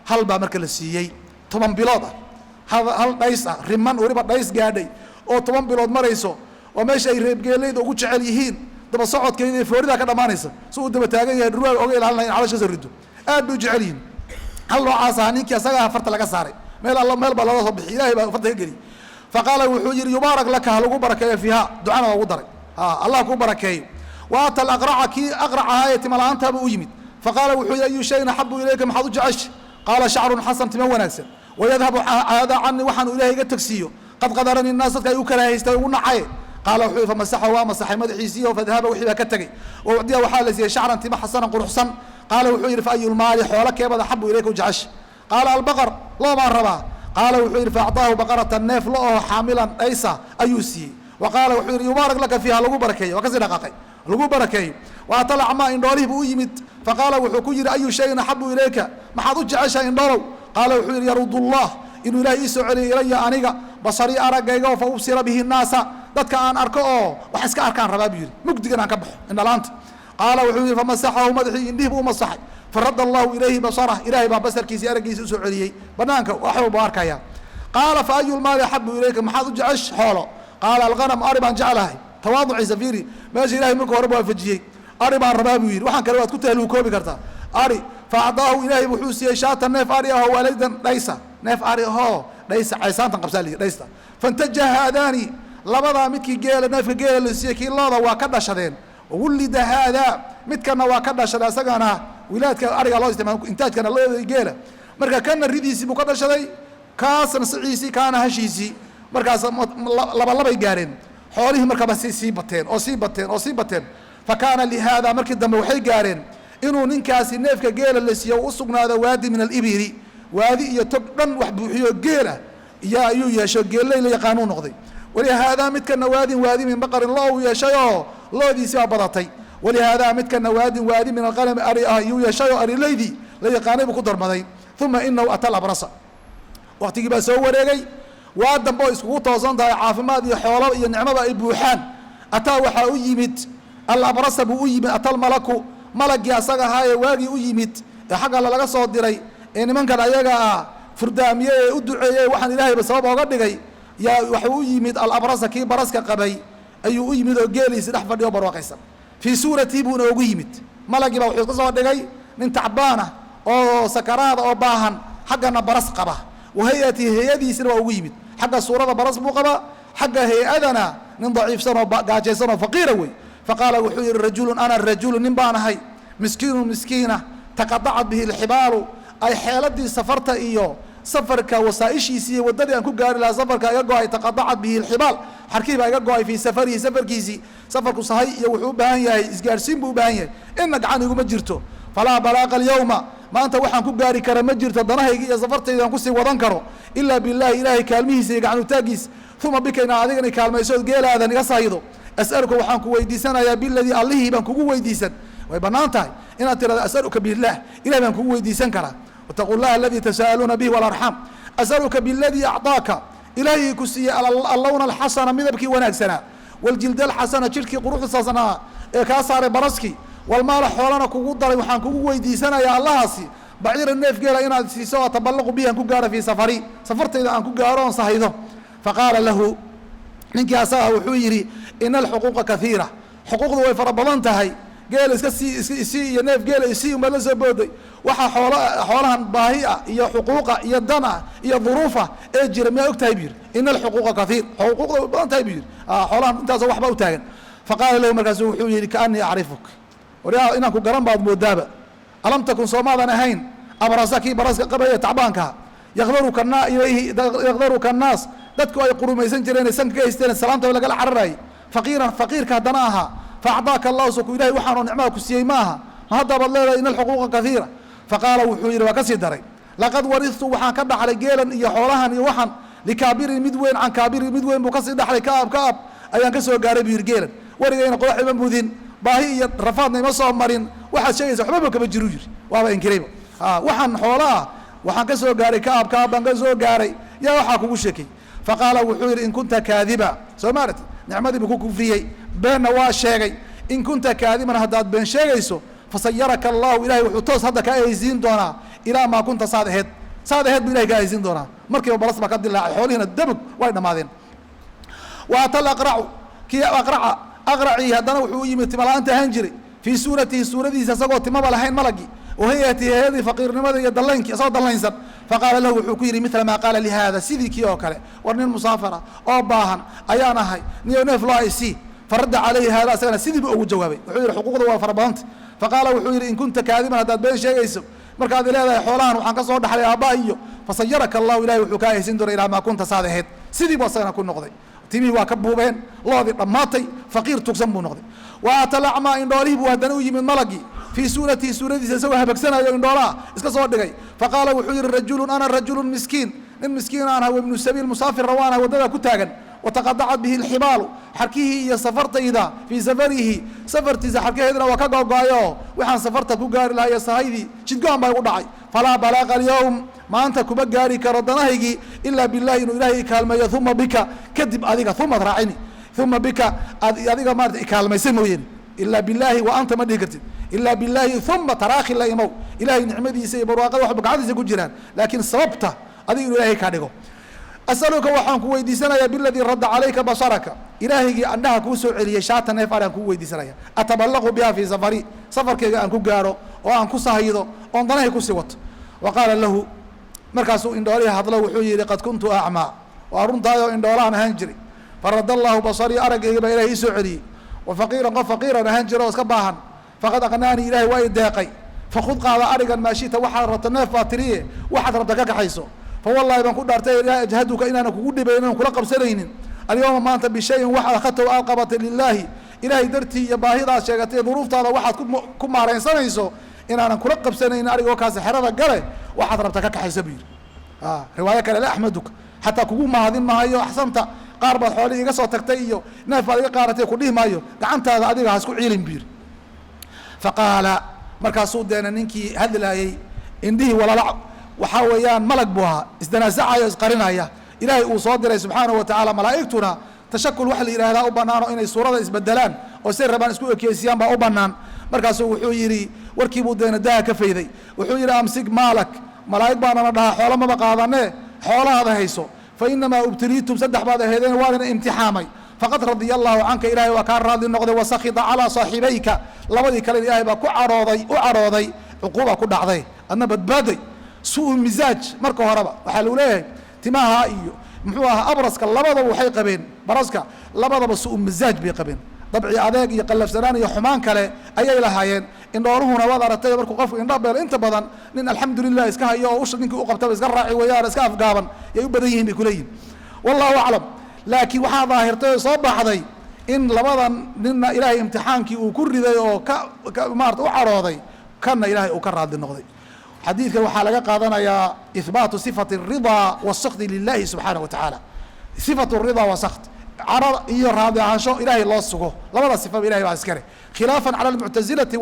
hal baa marka la siiyey 10 bilood ah hal dhays ah riman weliba dhays gaadhay oo 10 bilood marayso oo meesha ay reebgeeleyda ugu jecel yihiin daba socodkeeda foorida ka dhamaanaysa si uu daba taagan yahay dhurwaa oga ilaalinaya calashasa rido aad bay u jecel yihiin hal noocaas ah ninkii asagaa farta laga saaray meel baa looga soo bixi ilahay baa farta ka geliy faqaala wuxuu yidhi yubaarak laka ha lagu barakeeyo fiiha ducana waa ugu daray allah kuu barakeeyo waata alaqraca kii aqracahaa ee tima la-aantaaba u yimid faqaala wuxuu yidhi ayu shayin axabu ilayka maxaad u jecesha qaala shacrun xasan tima wanaagsan wayadhabu haadaa canii waxaanu ilahay iga tagsiiyo qad qadarani naas dadka ay u karaahaysta ugu nacaye qaala wuxuu yidhi famasaxa waa masaxay madaxiisiiyo fadahaba wixii baa ka tegey waucdiya waxaa la siiyey shacran tima xasanan quruxsan qaala wuxuu yidhi fa ayu lmaali xoolo keebad axabu ilayka u jecesha qaala albaqar loo baan rabaa qaala wuxuu yidhi faacطaahu baqaratan neef lo oo xaamilan dhaysa ayuu siiyey wa qaala wuxuu yidhi yubaarak laka fiiha lagu barakeeyo waa kasii dhaqaaqay lagu barakeeyo waatalacmaa indhoolihii buu u yimid faqaala wuxuu ku yidhi ayu shayin axabu ilayka maxaad u jeceshahay indhoolow qaala wuxuu yidhi yarudu llah inuu ilahay ii soo celiyo ilaya aniga basarii araggayga fa ubsira bihi nnaasa dadka aan arko oo wax iska arkaan rabaa buu yidhi mugdigan aan ka baxo indhalaanta qaala wuxuu yidhi famasaxahu madaxii indhihi buu u masaxay faradda allahu ilayhi basarah ilahay baa basarkiisii araggiisa usoo celiyey banaanka wax walba arkaya qaala fa ayu lmaali axabu ilayka maxaad u jecesh xoolo qaala alghanam ari baan jeclahay tawaaduciisa fiiri meesha ilahay marka horeba waafajiyey ari baan rabaa buu yidhi waxaan kale waad ku tahluukoobi kartaa ari fa acdaahu ilaahay wuxuu siiyey shaatan neef ari ahoo waalidan dhaysa neef ari ahoo dhaysa caysaantan qabsaa liyi dhaysta fantaja haadaani labadaa midkii geela neefka geela la siiyey kii looda waa ka dhashadeen wulida haadaa midkana waa ka dhashaday isagana wilaadka ariga loo isticmaal intaajkana looda geela marka kana ridiisii buu ka dhashaday kaasna siciisii kaana hashiisii markaas labalabay gaareen xoolihii markaba sii bateen oo sii bateen oo sii bateen fa kaana lihaada markii dambe waxay gaareen inuu ninkaasi neefka geela la siiyo u sugnaado waadi min alibili waadi iyo tog dhan wax buuxiyo geela iyo ayuu yeesho geelley la yaqaanuu noqday walihaadaa midkana waadi min baqarin lo uu yeeshay oo loodiisii baa badatay walihaadaa midkana waadi min alqanami ari ah iyuu yeeshay oo arilaydii la yaqaanay buu ku darmaday uma inahu ata labrasa waktigii baa soo wareegay waa dambe oo iskugu toosan tahay caafimaad iyo xoolo iyo nicmaba ay buuxaan ataa waxaa u yimid alabrasa buu u yimid ata almalaku malagii asaga ahaayee waagii u yimid ee xagga laga soo diray ee nimankan ayaga ah furdaamiye ee u duceeyey waxaan ilaahayba sabab ooga dhigay yaa waxuu u yimid alabrasa kii baraska qabay ayuu u yimid oo geeliisi dhex fadhiyo barwaaqaysan fii suuratii buuna ugu yimid malagii baa wuxuu ka soo dhigay nin tacbaana oo sakaraada oo baahan xaggana baras qaba wahayati hay-adiisina waa ugu yimid xagga suurada baras buu qabaa xagga hay-adana nin daciifsan oo gaajaysan oo faqiira wey faqaala wuxuu yihi rajulun ana rajulu nin baan ahay miskiinu miskiina taqadacat bihi lxibaalu ay xeeladii safarta iyo safarka wasaaishiisii iyo wadadii aan ku gaari lahaa safarka iga go-ay taqadacat bihi lxibaal xarkii baa iga go-ay fii safarihi safarkiisii safarku sahay iyo wuxuu u baahan yahay isgaarsiin buu u baahan yahay ina gacan iguma jirto falaa balaaqa alyawma maanta waxaan ku gaari kara ma jirto danahayga iyo safartaydaan kusii wadan karo ilaa bilahi ilaahay kaalmihiisa iyo gacanutaagiisa uma bika inaa adigani kaalmaysood geelaadan iga saydo as'aluka waxaan ku weydiisanayaa biladii allihii baan kugu weydiisan way banaan tahay inaad tirahdo as'aluka bilah ilahay baan kugu weydiisan karaa wataqu llaha aladii tasa'aluuna bihi walarxam as'aluka biladii acطaaka ilaahii ku siiyey allawna alxasana midabkii wanaagsanaa waljilda alxasana jidhkii quruxsasanaa ee kaa saaray baraskii walmaala xoolana kugu daray waxaan kugu weydiisanayaa allahaasi baciira neef geela inaad siiso oo taballaqu bihi aan ku gaaro fii safari safartayda aan ku gaaro oon sahaydo faqaala lahu ninkii asaga wuxuu yidhi ina alxuquuqa kaiira xuquuqdu way fara badan tahay geel iska sii iyo neef geela isii unbaad la soo booday waxaa xoolahan baahi ah iyo xuquuqa iyo dan ah iyo duruufa ee jira miyaa og tahay buu yidhi ina alxuquuqa kaiir xuquuqda way badan tahay buu yidhi xoolahan intaasoo waxba u taagan faqaala lahu markaasu wuxuu yidhi kaanii acrifuk waryaa inaan ku garan baad moodaaba alam takun soomaadan ahayn abrasa kii baraska qabaya tacbaankaha yakdaruka annaas dadku ay qurumaysan jireen sanka ka haysteen salaamta lagala cararayay faqiirka haddana ahaa faacdaaka allahu soku ilahay waxaanoo nicmada ku siiyey ma aha ma haddabaad leedahay ina alxuquuqa kaiira faqaala wuxuu yidhi waa ka sii daray laqad waristu waxaan ka dhaxlay geelan iyo xoolahan iyo waxaan likaabirin mid weyn can kaabirin mid weyn buu kasii dhaxlay kaab ayaan ka soo gaaray buu yidhi geelan warigayna qodax ima mudin baahi iyo rafaadna ima soo marin waxaad sheegaysa waxbaba kama jiru yidhi waaba inkirayba waxaan xoolaah waxaan ka soo gaaray kaab baan ka soo gaaray yaa waxaa kugu sheekay faqaala wuxuu yidhi in kunta kaadiba soo maarati nicmadii buu ku kufriyey beenna waa sheegay in kunta kaadiban haddaad been sheegayso fasayaraka allahu ilahay wuxuu toos hadda kaa ahaysiin doonaa ilaa maa kunta saad aheed buu ilahay kaa ahaysiin doonaa markiiba balas baa ka dilaacay xoolihiina dabog way dhammaadeen wa ata alaqracu kii aqracii haddana wuxuu u yimid timala-aanta ahaan jiray fii suuratihi suuradiisa isagoo timaba lahayn malagii wahayati hayadii faqiirnimada iyo dallaynkii isagoo dallaynsan faqaala lahu wuxuu ku yidhi mila maa qaala lihaada sidii kii oo kale war nin musaafara oo baahan ayaan ahay niyo neef loo aysii faradda calayhi haada isagana sidiiba ugu jawaabay wuxuu yidhi xuquuqda waa fara badanta faqaala wuxuu yidhi in kunta kaadiban haddaad been sheegayso markaad leedahay xoolahan waxaan ka soo dhaxlay aabba iyo fasayaraka allahu ilahay wuxuu kaa haysin doona ilaa maa kunta saad aheed sidii bu asagana ku noqday timihii waa ka buubeen loodii dhammaatay faqiir tugsan buu noqday wa ata lacmaa indhoolihii buu haddana u yimid malagii fii suuratihi suuradiisa isagoo habagsanayo indhoolaha iska soo dhigay faqaala wuxuu yidhi rajulun ana rajulun miskiin nin miskiin aan ahay wabnu sabiil musaafir rawaan ah waddada ku taagan wataqadacat bihi lxibaalu xarkihii iyo safartayda fii safarihi safartiisa xarkaheedna waa ka googo-ayo waxaan safarta ku gaari lahaa iyo sahaydii jidgo-an baa igu dhacay falaa balaaqa alyawm maanta kuma gaari karo danahaygii ilaa billahi inuu ilaahay ikaalmeeyo uma bika kadib adiga umaad raacini uma bika adiga maarata ikaalmaysa mooyeen ilaa billahi wa anta ma dhihi kartid ilaa billahi uma taraakhi la imow ilahay nicmadiisa iyo barwaaqada waxba gacadiisa ku jiraan laakiin sababta adiga inuu ilaahay kaa dhigo asaluka waxaan ku weydiisanayaa biladii radda calayka basaraka ilaahaygii andhaha kuu soo celiyey shaata neef aan kuu weydiisanaya ataballaqu biha fii safari safarkeyga aan ku gaaro oo aan ku sahayido oon danahay kusii wato wa qaala lahu markaasuu indhoolihii hadlo wuxuu yihi qad kuntu acmaa waa runtaayoo indhoolaan ahaan jiray farada allahu basarii araggayga baa ilahay ii soo celiyey wa faqiiran qof faqiiran ahaan jira oo iska baahan faqad aqnaanii ilahay waa i deeqay fakud qaada arigan maashita waxaad rabta neef baa tiriye waxaad rabta ka kaxayso fawallahi baan ku dhaartay laa ajhaduka inaanan kugu dhibayn inaan kula qabsanaynin alyawma maanta bishayin waxaad akhadtow aad qabatay lilaahi ilaahay dartii iyo baahidaad sheegatay duruuftaada waxaad ku maaraynsanayso inaanan kula qabsanaynin arigoo kaasi xerada gale waxaad rabta ka kaxayso buu yidhi riwaayo kale la axmaduka xataa kugu mahadin maayo axsanta qaar baad xoolihii iga soo tagtay iyo neef baad iga qaaratay ku dhihi maayo gacantaada adiga ha isku ciilin buu yidhi faqaala markaasuu deena ninkii hadlaayey indhihii walalac waxaa weeyaan malag buu ahaa isdanaasacayo isqarinaya ilaahay uu soo diray subxaanahu watacaala malaa'igtuna tashakul waxa la yidhahdaa u banaano inay suurada isbedelaan oo say rabaan isku ekeysiyaan baa u banaan markaasuu wuxuu yidhi warkiibuu deena daha ka fayday wuxuu yidhi amsig maalak malaa'ig baanana dhahaa xoolo maba qaadane xoolahaada hayso fa inamaa ubtiliitum saddex baad aheedeen waanina imtixaamay faqad radiya allahu canka ilahay waa kaa raadli noqday wasakida calaa saaxibayka labadii kalena ilaahay baa u carooday cuquuba ku dhacday adna badbaaday su-u mizaaj marka horeba waxaa lagu leeyahay timaha iyo muxuu ahaa abraska labadaba waxay qabeen baraska labadaba su-u mizaaj bay qabeen dabci adeeg iyo qallafsanaan iyo xumaan kale ayay lahaayeen indhooluhuna waad aragtay markuu qofku indha beelo inta badan nin alxamdulilah iska hayo oo usha ninkii u qabtaba iska raaci weeyaan iska afgaaban yay u badan yihiin bay kuleeyihin wallahu aclam laakiin waxaa daahirtay oo soo baxday in labadan ninna ilaahay imtixaankii uu ku riday oo maarata u carooday kanna ilaahay uu ka raadli noqday xadiidkan waxaa laga qaadanayaa ihbaatu sifati الridaa wالsakti lilahi subxaanaه wa tacaala sifatu الridaa wasakt caro iyo raadi ahaansho ilaahay loo sugo labada sifaba ilahay baa iskale khilaafan cala almuctazilati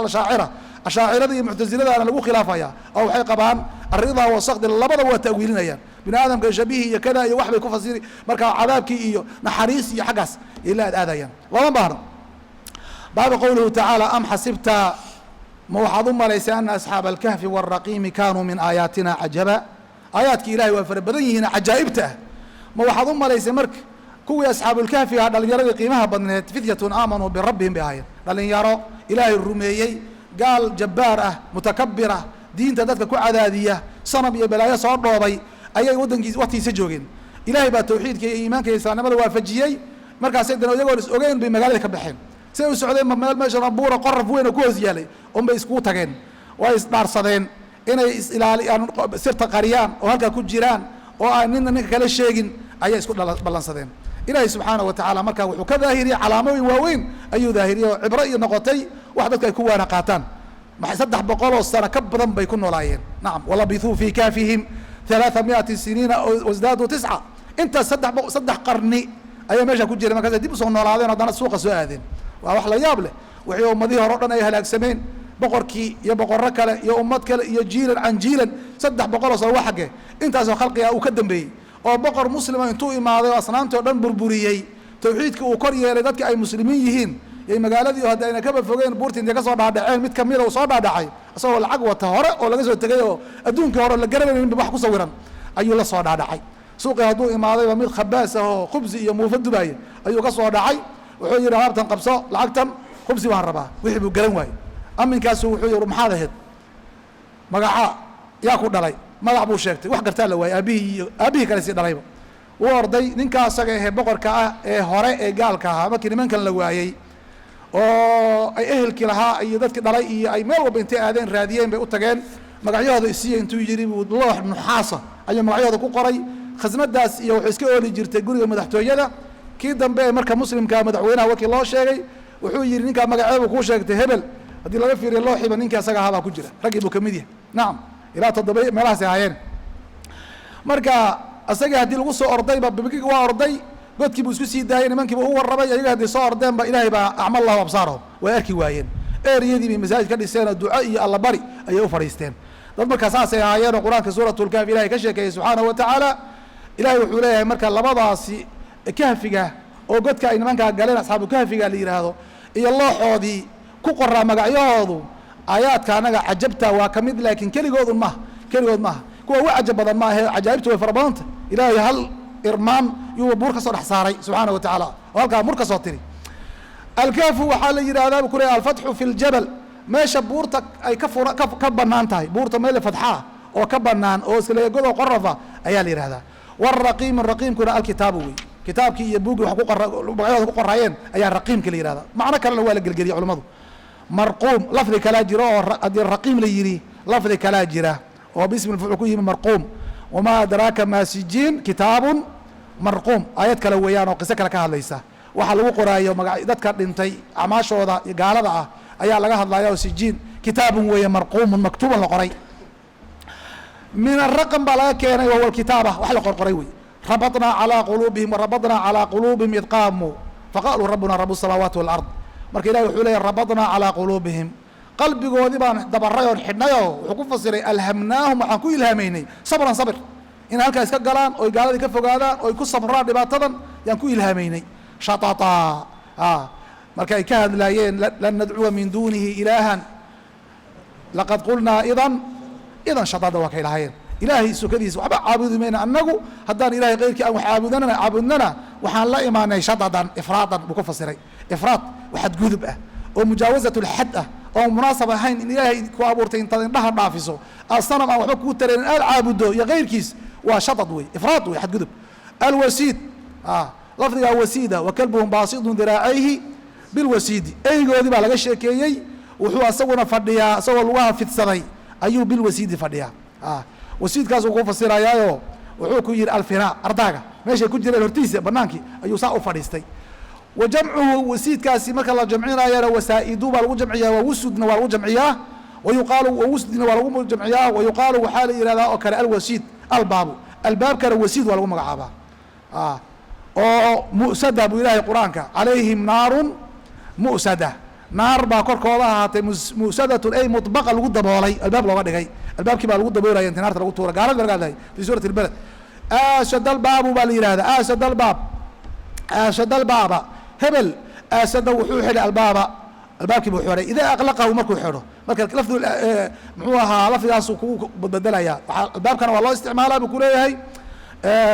ashaacira ashaacirada iyo muctaziladaana lagu khilaafaya oo waxay qabaan alridaa wasakti labadaba waa ta'wiilinayaan bini aadamka shabihi iyo kada iyo wax bay ku fasiri marka cadaabkii iyo naxariis iyo xaggaas ila aad aadayaan lama baahno baabu qowluhu tacaala am xasibta ma waxaad u malaysay ana asxaaba alkahfi wاlraqiimi kaanuu min aayaatina cajaba aayaadkii ilahay waa fara badan yihiin cajaa'ibta ah ma waxaad u malaysay marka kuwii asxaabulkahfi ah dhalinyaradii qiimaha badneed fityatun aamanuu birabbihim bay ahaayeen dhalinyaro ilaahay rumeeyey gaal jabbaar ah mutakabir ah diinta dadka ku cadaadiya sanab iyo balaayo soo dhoobay ayay waqtigiisa joogeen ilahay baa tawxiidka iyo iimaanka iyo islaamnimada waafajiyey markaasay dana iyagoon is ogeyn bay magaalada ka baxeen siay u socdeen meel meesha buura qoraf weyn oo ku hoos yaalay un bay iskugu tageen way isdhaarsadeen inay is-ilaaliyaan sirta qariyaan oo halkaa ku jiraan oo aan ninna ninka kala sheegin ayay isku ballansadeen ilaahay subxaanaه wa tacaala markaa wuxuu ka daahiriyey calaamooyin waaweyn ayuu daahiriyey oo cibro iyo noqotay wax dadka ay ku waana qaataan 300 sano ka badan bay ku noolaayeen nacam walabithuu fii kaafihim 300 siniina wasdaaduu 9 intaas 3 qarni ayaa meesha ku jiray markaas dib usoo noolaadeen haddana suuqa soo aadeen waa wax la yaab leh wixii ummadihii hore o dhan ay halaagsameen boqorkii iyo boqorro kale iyo ummad kale iyo jiilan can jiilan 300 sano wa xagge intaasoo khalqiga uu ka dambeeyey oo boqor muslima intuu imaaday oo asnaamtii o dhan burburiyey tawxiidka uu kor yeelay dadka ay muslimiin yihiin yay magaaladii hadda ayna kaba fogeen buurti intay ka soo dhaadhaceen mid kamida uu soo dhaadhacay isagoo lacag wata hore oo laga soo tegay oo adduunkii hore la garanaynin wax ku sawiran ayuu la soo dhaadhacay suuqii hadduu imaadayba mid khabaas ah oo khubsi iyo muufa dubaaya ayuu ka soo dhacay wuxuu yidhi alaabtan qabso lacagtan khubsi baan rabaa wixii buu garan waayey aminkaasu wuxuu yidhi maxaad ahayd magaca yaa ku dhalay magac buu sheegtay wax gartaa la waayey aabihii kale sii dhalayba wuu orday ninkaa asaga ahee boqorka ah ee hore ee gaalka ahaa markii nimankan la waayey oo ay ehelkii lahaa iyo dadkii dhalay iyo ay meel walba intay aadeen raadiyeen bay u tageen magacyahooda isiiya intuu yidhi buu loox nuxaasa ayuu magacyahooda ku qoray khasnadaas iyo wuxuu iska ooli jirtay guriga madaxtooyada kii dambe ee marka muslimkaa madaxweynaha warkii loo sheegay wuxuu yidhi ninkaa magaceebu kuu sheegtay hebel haddii laga fiiriyo looxiba ninkii asaga ahaa baa ku jira raggii buu kamid yahay nacam ilaa 7 meelahaasay ahaayeen marka asagii haddii lagu soo ordayba bibigii waa orday godkii buu isku sii daayay nimankiiba u warrabay ayaga haddii soo ordeenba ilaahay baa acma allahu absaarahum way arki waayeen eeriyadii bay masaajid ka dhiseen oo duco iyo allabari ayay u fadhiisteen dad markaa saasay ahaayeenoo qur-aanka suuratulkahf ilahay ka sheekeeyey subxaanahu watacaala. ilahay wuxuu leeyahay marka labadaasi kahfiga oo godka ay nimankaa galeen asxaabu kahfiga la yidhaahdo iyo looxoodii ku qoraa magacyahoodu aayaadka anaga cajabta waa ka mid, laakiin keligood maaha kuwa ugu cajab badan maahe cajaa'ibtu way fara badanta. ilaahay hal irmaan yuu buur ka soo dhex saaray subxaana wa tacaala oo halkaa mur ka soo tiri. alkahfu waxaa la yidhahdaa bu ku leeyahay alfatxu fi ljabal, meesha buurta ay ka banaan tahay, buurta meel fatxaa oo ka banaan oo isleegodo qorafa ayaa la yidhahdaa. waraqiim, raqiimkuna alkitaabu wey, kitaabkii iyo buuggii magacyadooda ku qoraayeen ayaa raqiimka la yihahdaa. macno kalena waa la gelgeliyey culimmadu. marquum lafdi kalaa jiro oo haddii raqiim la yidhi lafdi kalaa jira oo bismi lfucul ku yimi marquum. wamaa adraaka maa sijiin kitaabun marquum, aayad kale weeyaan oo qiso kale ka hadlaysa. waxaa lagu qoraayo dadka dhintay acmaashooda gaalada ah ayaa laga hadlaya oo sijiin kitaabun weeye marquumun maktuuban la qoray. min araqm baa laga keenay wahuwa kitaaba wax la qorqoray wey. rabadnaa calaa quluubihim warabadnaa calaa quluubihim id qaamuu faqaaluu rabbuna rabu الsamaawaati wاlard. marka ilahi wuxuu leeyahy rabadnaa calaa quluubihim, qalbigoodii baan dabaray oon xidhnayoo wuxuu ku fasiray alhamnaahum, waxaan ku ilhaamaynay sabran sabr, in halkaa iska galaan oy gaaladii ka fogaadaan oy ku sabraan dhibaatadan yaan ku ilhaamaynay. shatata marka ay ka hadlaayeen lan nadcuwa min dunihi ilaahan laqad qulnaa idan shatada waa kay lahaayeen. ilaahay sokadiisa waxba caabudi mayna annagu, haddaan ilahay keyrkii aan wax caabudnana waxaan la imaanay shadadan ifraadan buu ku fasiray. ifraad waxadgudub ah oo mujaawazat lxad ah oo munaasab ahayn in ilaahay ku abuurtay intaad indhaha dhaafiso sanam aan waxba kuu tareenin aad caabudo iyo keyrkiis waa shadad wey, ifraad wey, xadgudub. alwasiid lafdigaa wasiida wakalbuhum baasidun diraacayhi bilwasiidi, eygoodii baa laga sheekeeyey. wuxuu asaguna fadhiyaa isagoo lugaha fidsaday ayuu bilwasiidi fadhiyaa. wasiidkaasuu ku fasirayaayo wuxuu ku yihi alfinaa, ardaaga meeshay ku jireen hortiisa banaankii ayuu saa u fadhiistay. wa jamcuhu wasiidkaasi marka la jamcinayana wasaa'idu baa lagu jamciyaa, wawusudna waa lagu jamciyaa, wayuqaalu wawusdina waa lagu jamciyaa, wayuqaalu waxaa la yihahdaa oo kale alwasiid albaabu, albaabkana wasiid waa lagu magacaabaa. oo mu'sada buu ilaahay qur-aanka calayhim naarun mu'sada, naar baa korkooda ahaatay mu'sadatun ay mudbaqa lagu daboolay, albaab looga dhigay, albaabkii baa lagu daboolaya inti naarta lagu tuura, gaalada laga hadlay fi suurati lbalad. aashad albaabu baa la yihahdaa, aashad albaab, aashad albaaba, hebel aashada wuxuu xidhay albaaba, albaabkii buu xidhay idaa aqlaqahu markuu xidho. marka lafdu muxuu ahaa lafdigaasuu kugu badbedelayaa. albaabkana waa loo isticmaalaa buu kuleeyahay,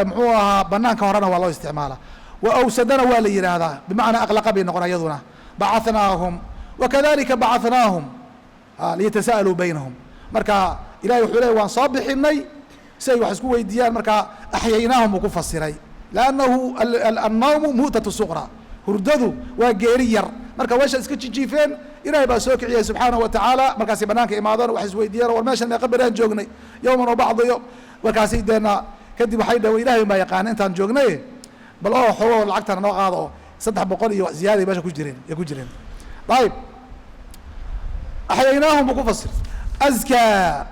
muxuu ahaa banaanka horena waa loo isticmaalaa. wa awsadana waa la yidhaahdaa bimacnaa aqlaqa bay noqon iyaduna. bacanaahum wakadalika bacanaahum liyatasa'aluu baynahum. marka ilahay wuxuu leey waan soo bixinay si ay wax isku weydiiyaan. marka axyaynaahum buu ku fasiray lannahu annawmu mu'tatu suqra, hurdadu waa geeri yar. marka weesha iska jijiifeen ilahay baa soo kiciyay subxaanahu watacaala. markaasay banaanka imaadeen wax isweydiiyeen war meeshan meeqa beraan joognay yowman o bacdiyo. markaasay deena kadib waxay dhaheen ilahay baa yaqaana intaan joognay bal oo xogo lacagtana noo qaado oo 300 iyo ziyaaday meesha ku jireen ayib. axyaynaahum buu ku fasir. azkaa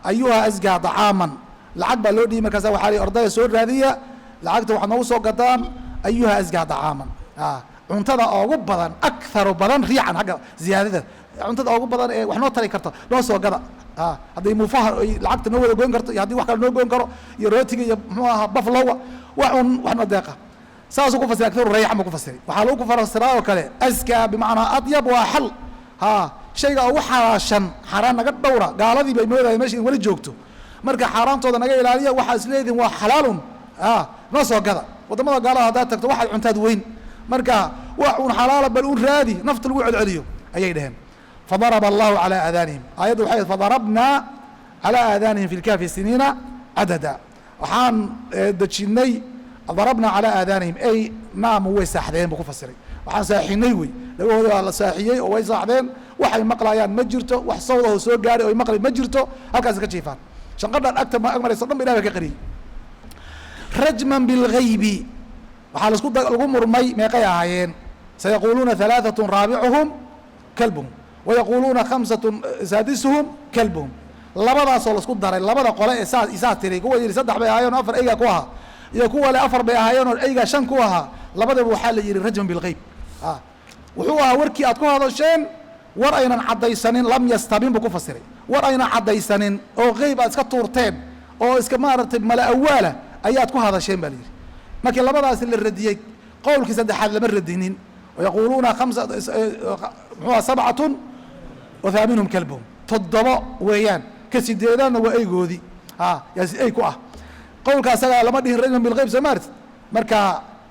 ayuha azkaa dacaaman, lacag baa loo dhiibi. markaasa waxaa li ordaya soo raadiya lacagta waxaad noogu soo gadaan ayuha azkaa dacaaman, cuntada oogu badan akharu badan riican xagga ziyaadada, cuntada oogu badan ee wax noo tari karto noo soo gada. hadday muufaha lacagta noo wada goyn karto iyo haddii wax kale noo goyn karo iyo rootiga iyo muxuu ahaa baflowa wax noo deeqa. saasuu ku fasiray akharu rayxan buu ku fasiray. waxaa lagu fasiraa oo kale askaa bimacnaa adyab waa xal, shayga ugu xalaashan. xaaraan naga dhowra, gaaladii bay moodaya meesha in weli joogto. marka xaaraantooda naga ilaaliya, waxaa is leedihin waa xalaalun noo soo gada. wadamada gaalada haddaad tagto waxaad cuntaad weyn, marka wax un xalaala bal un raadi, nafta lagu celceliyo ayay dheheen. fadaraba allahu calaa aadaanihim, aayaddu waxay fadarabnaa calaa aadaanihim fi lkahfi siniina cadada. waxaan dejinay darabnaa calaa aadaanihim ay naamu way saaxdeen buu ku fasiray. waxaan saaxinay wey, lagahooda waa la saaxiyey oo way saaxdeen, waxay maqlayaan ma jirto, wax sawdaho soo gaaray oy maqli ma jirto, halkaas ka jiifaan. shanqadhan agta ag marayso dhan ba ilahi baa ka qariyey. rajman bilgaybi, waxaa lagu murmay meeqay ahaayeen. sayaquuluuna 3 raabicuhum kalbuhum wayaquuluuna 5 saadisuhum kalbuhum. labadaasoo laisku daray, labada qole ee saa tiri, kuwa yidhi 3 bay ahaayeen oo 4 eygaa ku ahaa, iyo kuwa le 4 bay ahaayeen oo eygaa 5 ku ahaa. labadaba waxaa la yihi rajman bilgayb. wuxuu ahaa warkii aad ku hadasheen war aynan caddaysanin, lam yastabin buu ku fasiray. war ayna caddaysanin oo qeyb aad iska tuurteen oo iska maaragtay mala awaala ayaad ku hadasheen baa la yidhi markii labadaasi la radiyey qowlkii saddexaad lama radinin wayaquuluuna muxuuha 7 وثامنهم كلبهم تضبا ويان كسيديدان وايغودي يا اي كو قولك اسغا لما دين رجل بالغيب سمارت marka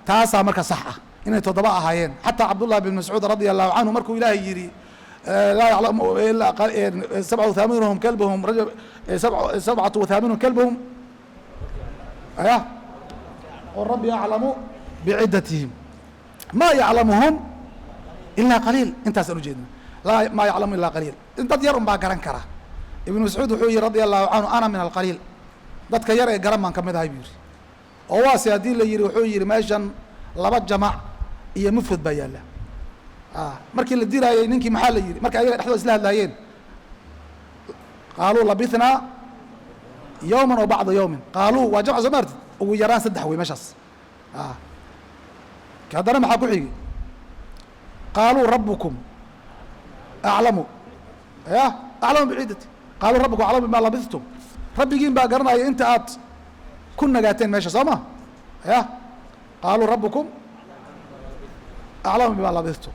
taasa marka sax ah inay toddoba ahaayeen حتى عبد الله بن مسعود رضي الله عنه markuu ilaahay yiri لا يعلم الا 87 كلبهم رجل 87 كلبهم والرب يعلم بعدتهم ما يعلمهم الا قليل انت سنجدنا لا ما يعلم إلا قليل dad yar un baa garan kara ibnu mascuud wuxuu yihi radi allahu canhu ana min alqaliil dadka yar ee garan baan ka mid ahay buu yihi oo waase haddii la yihi wuxuu yihi meeshan laba jamac iyo mufrad baa yaalla markii la diraayey ninkii maxaa la yihi marka ayaga dhexdooda isla hadlaayeen qaaluu labithnaa yawman oo bacda yawmin qaaluu waa jamc soo maartid ugu yaraan 3 wey meeshaas haddana maxaa ku xigi qaaluu rabbukum أعلموا أعلموا بعدتي قالوا ربكم أعلم بما لبثتم ربكين بقى قرنا أنت كنا قاتين ماشي صما قالوا ربكم أعلم بما لبثتم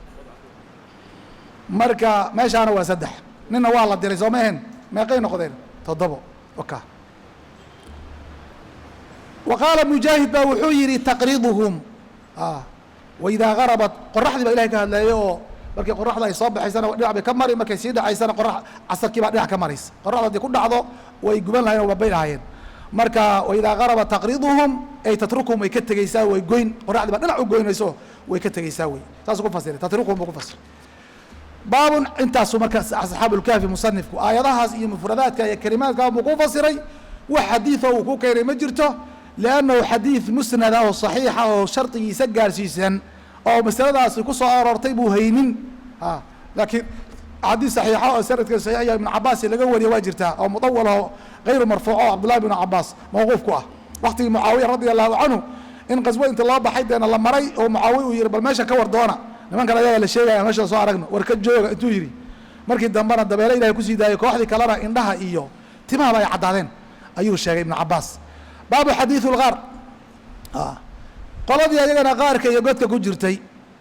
مركا ماشي أنا وأسدح ننا والله ديري زومين ما قينا قدين تضبوا أوكا وقال مجاهد بوحيري تقريضهم وإذا غربت قرحت بإلهك هذا markii qoraxda ay soo baxaysana dhinac bay ka mari markay sii dhacaysana qorax casarkii baa dhinac ka maraysa qoraxda haddii ku dhacdo way guban lahayen oo babay lahaayeen marka waidaa qaraba taqriduhum ay tatrukuhum way ka tegaysaa way goyn qoraxdii baa dhinac u goynayso way ka tegaysaa wey saasuu ku fasiray tatrukuhum buu ku fasiray baabun intaasu marka asxaabulkaafi musanifku aayadahaas iyo mufradaadka iyo kalimaadka buu ku fasiray wax xadiida uu ku keenay ma jirto liannahu xadiid musnada oo saxiixa oo shardigiisa gaarsiisan oo masaladaasi ku soo aroortay buu haynin laakiin xadiis saxiixa oo sanadka saxiixa ibn Cabbaas laga wariyo waa jirtaa oo mudawwal oo غير مرفوع Abdullah ibn Cabbaas mawquuf ku ah waqtigii Muawiya radiyallahu anhu in qasbo inta loo baxay deena la maray oo Muawiya uu yiri bal meesha ka war doona nimankan ayaa la sheegaya meesha soo aragno war ka jooga intuu yiri markii dambana dabeelo Ilaahay ku sii daayay kooxdii kalena indhaha iyo timaha ay cadaadeen ayuu sheegay ibn Cabbaas baabu xadiithul ghaar qoladii ayagana qaarka iyo godka ku jirtay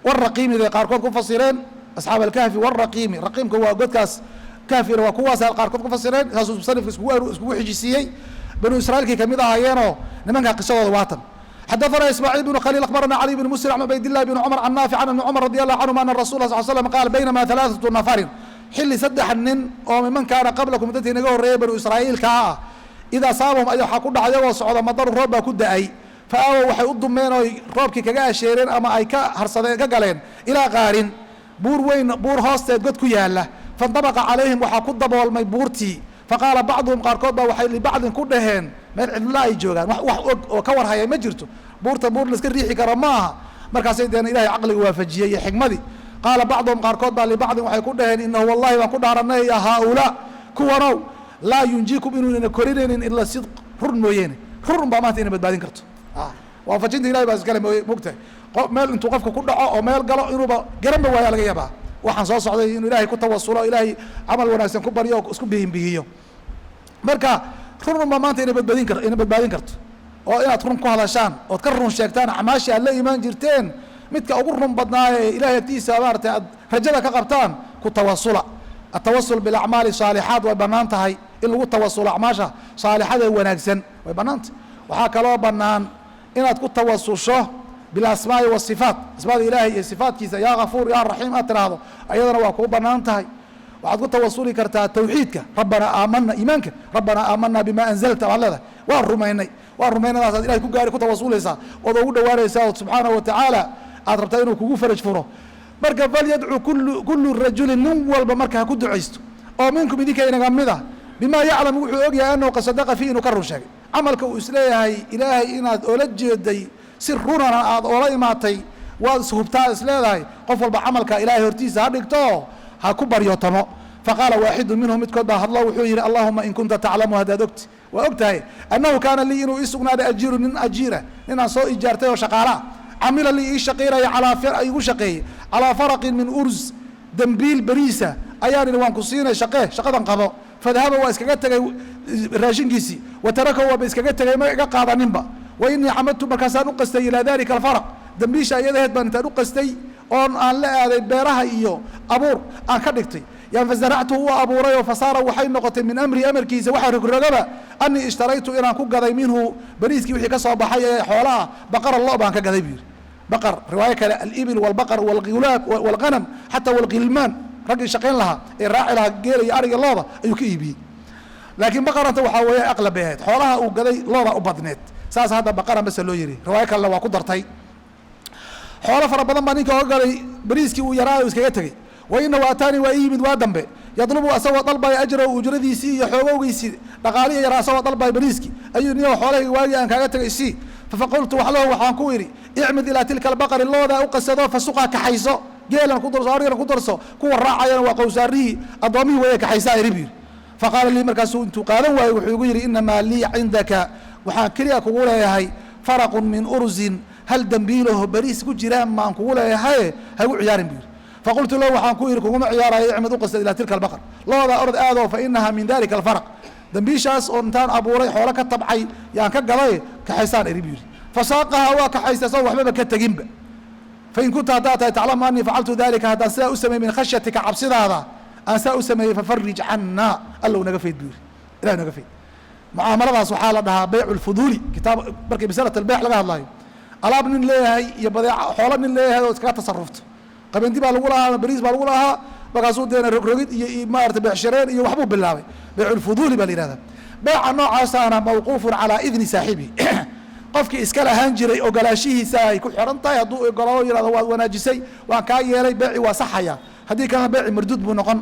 warraqiimida qaarkood ku fasireen asxaab alkahfi warraqiimi raqiimka waa godkaas kahfina waa kuwaas qaarkood ku fasireen saasuu musanifka iskugu xijisiiyey banu israa'iilkii kamid ahaayeenoo nimanka qisadooda waatan حدثنا إسماعيل بن خليل أخبرنا علي بن مسلم عن عبيد الله بن عمر عن نافع عن ابن عمر رضي الله عنهما أن الرسول صلى الله عليه وسلم قال بينما 3 نفر حل سدح النن أو ممن كان قبلكم مدته نجوا الرئي بنو إسرائيل كا إذا صابهم أي حقود عجوا صعود مطر الرب كد أي فأووا waxay u dumeen oo roobkii kaga asheereen ama ay ka harsadeen ka galeen ilaa qaarin buur weyn buur hoosteed god ku yaala fadabaqa calayhim waxa ku daboolmay buurtii faqaala bacduhum qaarkood baa waxay libacdin ku dhaheen meel cidla ay joogaan wax oo ka war haya ma jirto buurta buur la iska riixi karo maaha markaasay deen ilaahay caqliga waafajiyay iyo xigmadii qaala bacduhum qaarkood baa libacdin waxay ku dhaheen innahu wallahi waan ku dhaaranay ya haula kuwanow laa yunjiikum inuuna korinaynin ila sidq run mooyeene run baa maanta ina badbaadin karto waafajinta ilahay baa iskale mogtahay meel intuu qofka ku dhaco oo meel galo inuuba garanba waaya laga yaabaa waxaan soo socday inuu ilaahay ku tawasulo ilaahay camal wanaagsan ku baryo oo isku bihiyo marka runba maanta ina badbaadin karto oo inaad run ku hadashaan ood ka run sheegtaan acmaashii aad la imaan jirteen midka ugu run badnaaye ilahay agtiisa maaragtay aad rajada ka qabtaan ku tawasula التوسل بالأعمال الصالحات وبنان تهي إن لو توسل أعماشها صالحات وناجسن وبنانت وحكى الله بنان إن تكون توسل بالأسماء والصفات أسماء الإلهي الصفات كذا يا غفور يا رحيم أتر هذا أيضا وكو بنان تهي وعاد توسلي كرتا توحيدك ربنا آمنا إيمانك ربنا آمنا بما أنزلت على هذا والرمينا هذا إلهي كو قاري كو توسل إسا وضعوا دوار إسا سبحانه وتعالى أتربتين كو فرج فره marka bal yad'u kullu rajulin nin walba marka ku duceysto oo minkum idinka inaga mida bima ya'lamu wuxuu og yahay inuu qasadaqa fi inuu ka run sheegay amalka uu isleeyahay ilaahay inaad oola jeeday sirruna aad oola imaatay waad suubtaa isleedahay qof walba amalka ilaahay hortiisa ha dhigto ha ku baryotamo faqala واحد منهم midkood baa hadlo wuxuu yiri allahumma in kunta ta'lamu hada dogt wa ogtahay annahu kana li inuu isugnaada ajiru nin ajira inaan soo ijaartay oo shaqaala عمل لي شقيرة على فرق من أرز دنبيل بريسة أيان وان كسينة شقه شقدان قبو fadahaba waa iskaga tegay raashinkiisii watarakahu waaba iskaga tegay ma iga qaadaninba wa inii camadtu markaasaan u qastay ilaa dalika alfaraq dambiisha iyadaheed baan intaan u qastay oon aan la aaday beeraha iyo abuur aan ka dhigtay yan fazaractu u abuuray oo fasaara waxay noqotay min amri amarkiisa waxa rogrogaba anii ishtaraytu inaan ku gaday minhu bariiskii wixii ka soo baxay ee xoolaha baqara lo baan ka gaday buu yidhi baqar riwaayo kale alibil walbaqar walghulaab walghanam xataa walghilmaan raggii shaqayn lahaa ee raaci lahaa geela iyo ariga looda ayuu ka iibiyey laakiin baqaranta waxaa weeye aqlab bay ahayd xoolaha uu gaday looda u badneed saas hadda baqaran base loo yidhi riwaayo kalena waa ku dartay xoolo fara badan baa ninka oga galay bariiskii uu yaraayo iskaga tegey wainahu ataanii waa ii yimid waa dambe yadlubu asagoo dalbaya ajrahu ujradiisii iyo xoogowgiisii dhaqaalihi yaraa asagoo dalbaya bariiskii ayuu niyo xoolahayga waagii aan kaaga tegay sii faqultu waxlahu waxaan ku idhi icmid ilaa tilka albaqari loodaa u qasado fasuqaa kaxayso geelan ku darso arigan ku darso kuwa raacayana waa qowsaarihii addoomihii waya kaxaysaa iri bu yidhi faqaala lii markaasuu intuu qaadan waayo wuxuu igu yidhi inamaa lii cindaka waxaan keliya kugu leeyahay faraqun min urzin hal dambiilaho bariis ku jiraan maan kugu leeyahaye hagu ciyaarin bu yidhi faqultu lahu waxaan ku yidhi kuguma ciyaarayo icmid u qasad ilaa tilka albaqar loodaa orod aado fa inaha min dalika alfaraq dambiishaas oo intaan abuuray xoolo ka tabcay yaan ka gaday kaxaysaan iri bu yidhi fasaaqaha waa kaxaysta soo waxbaba ka teginba fain kunta haddaad tahay taclamu anii facaltu dalika haddaan sidaa u sameeyey min khashyatika cabsidaada aan saa u sameeyey fafarij cana allow naga fayd bu yidhi ilah naga fayd mucaamaladaas waxaa la dhahaa baycu lfuduuli kitaab markii masalat albeyc laga hadlayo alaab nin leeyahay iyo badeeca xoolo nin leeyahay oo iskaga tasarufto qabendi baa lagu lahaa bariis baa lagu lahaa markaasuu deena rogrogid iyo maarata beecshareen iyo waxbuu bilaabay baycu lfuduuli baa la yihahda beeca noocaasana mawquufun calaa idni saaxibi qofkii iska lahaan jiray ogolaashihiisa ay ku xiran tahay hadduu ogolaado yihahdo waad wanaajisay waan kaa yeelay beeci waa saxaya haddii kalena beeci marduud buu noqon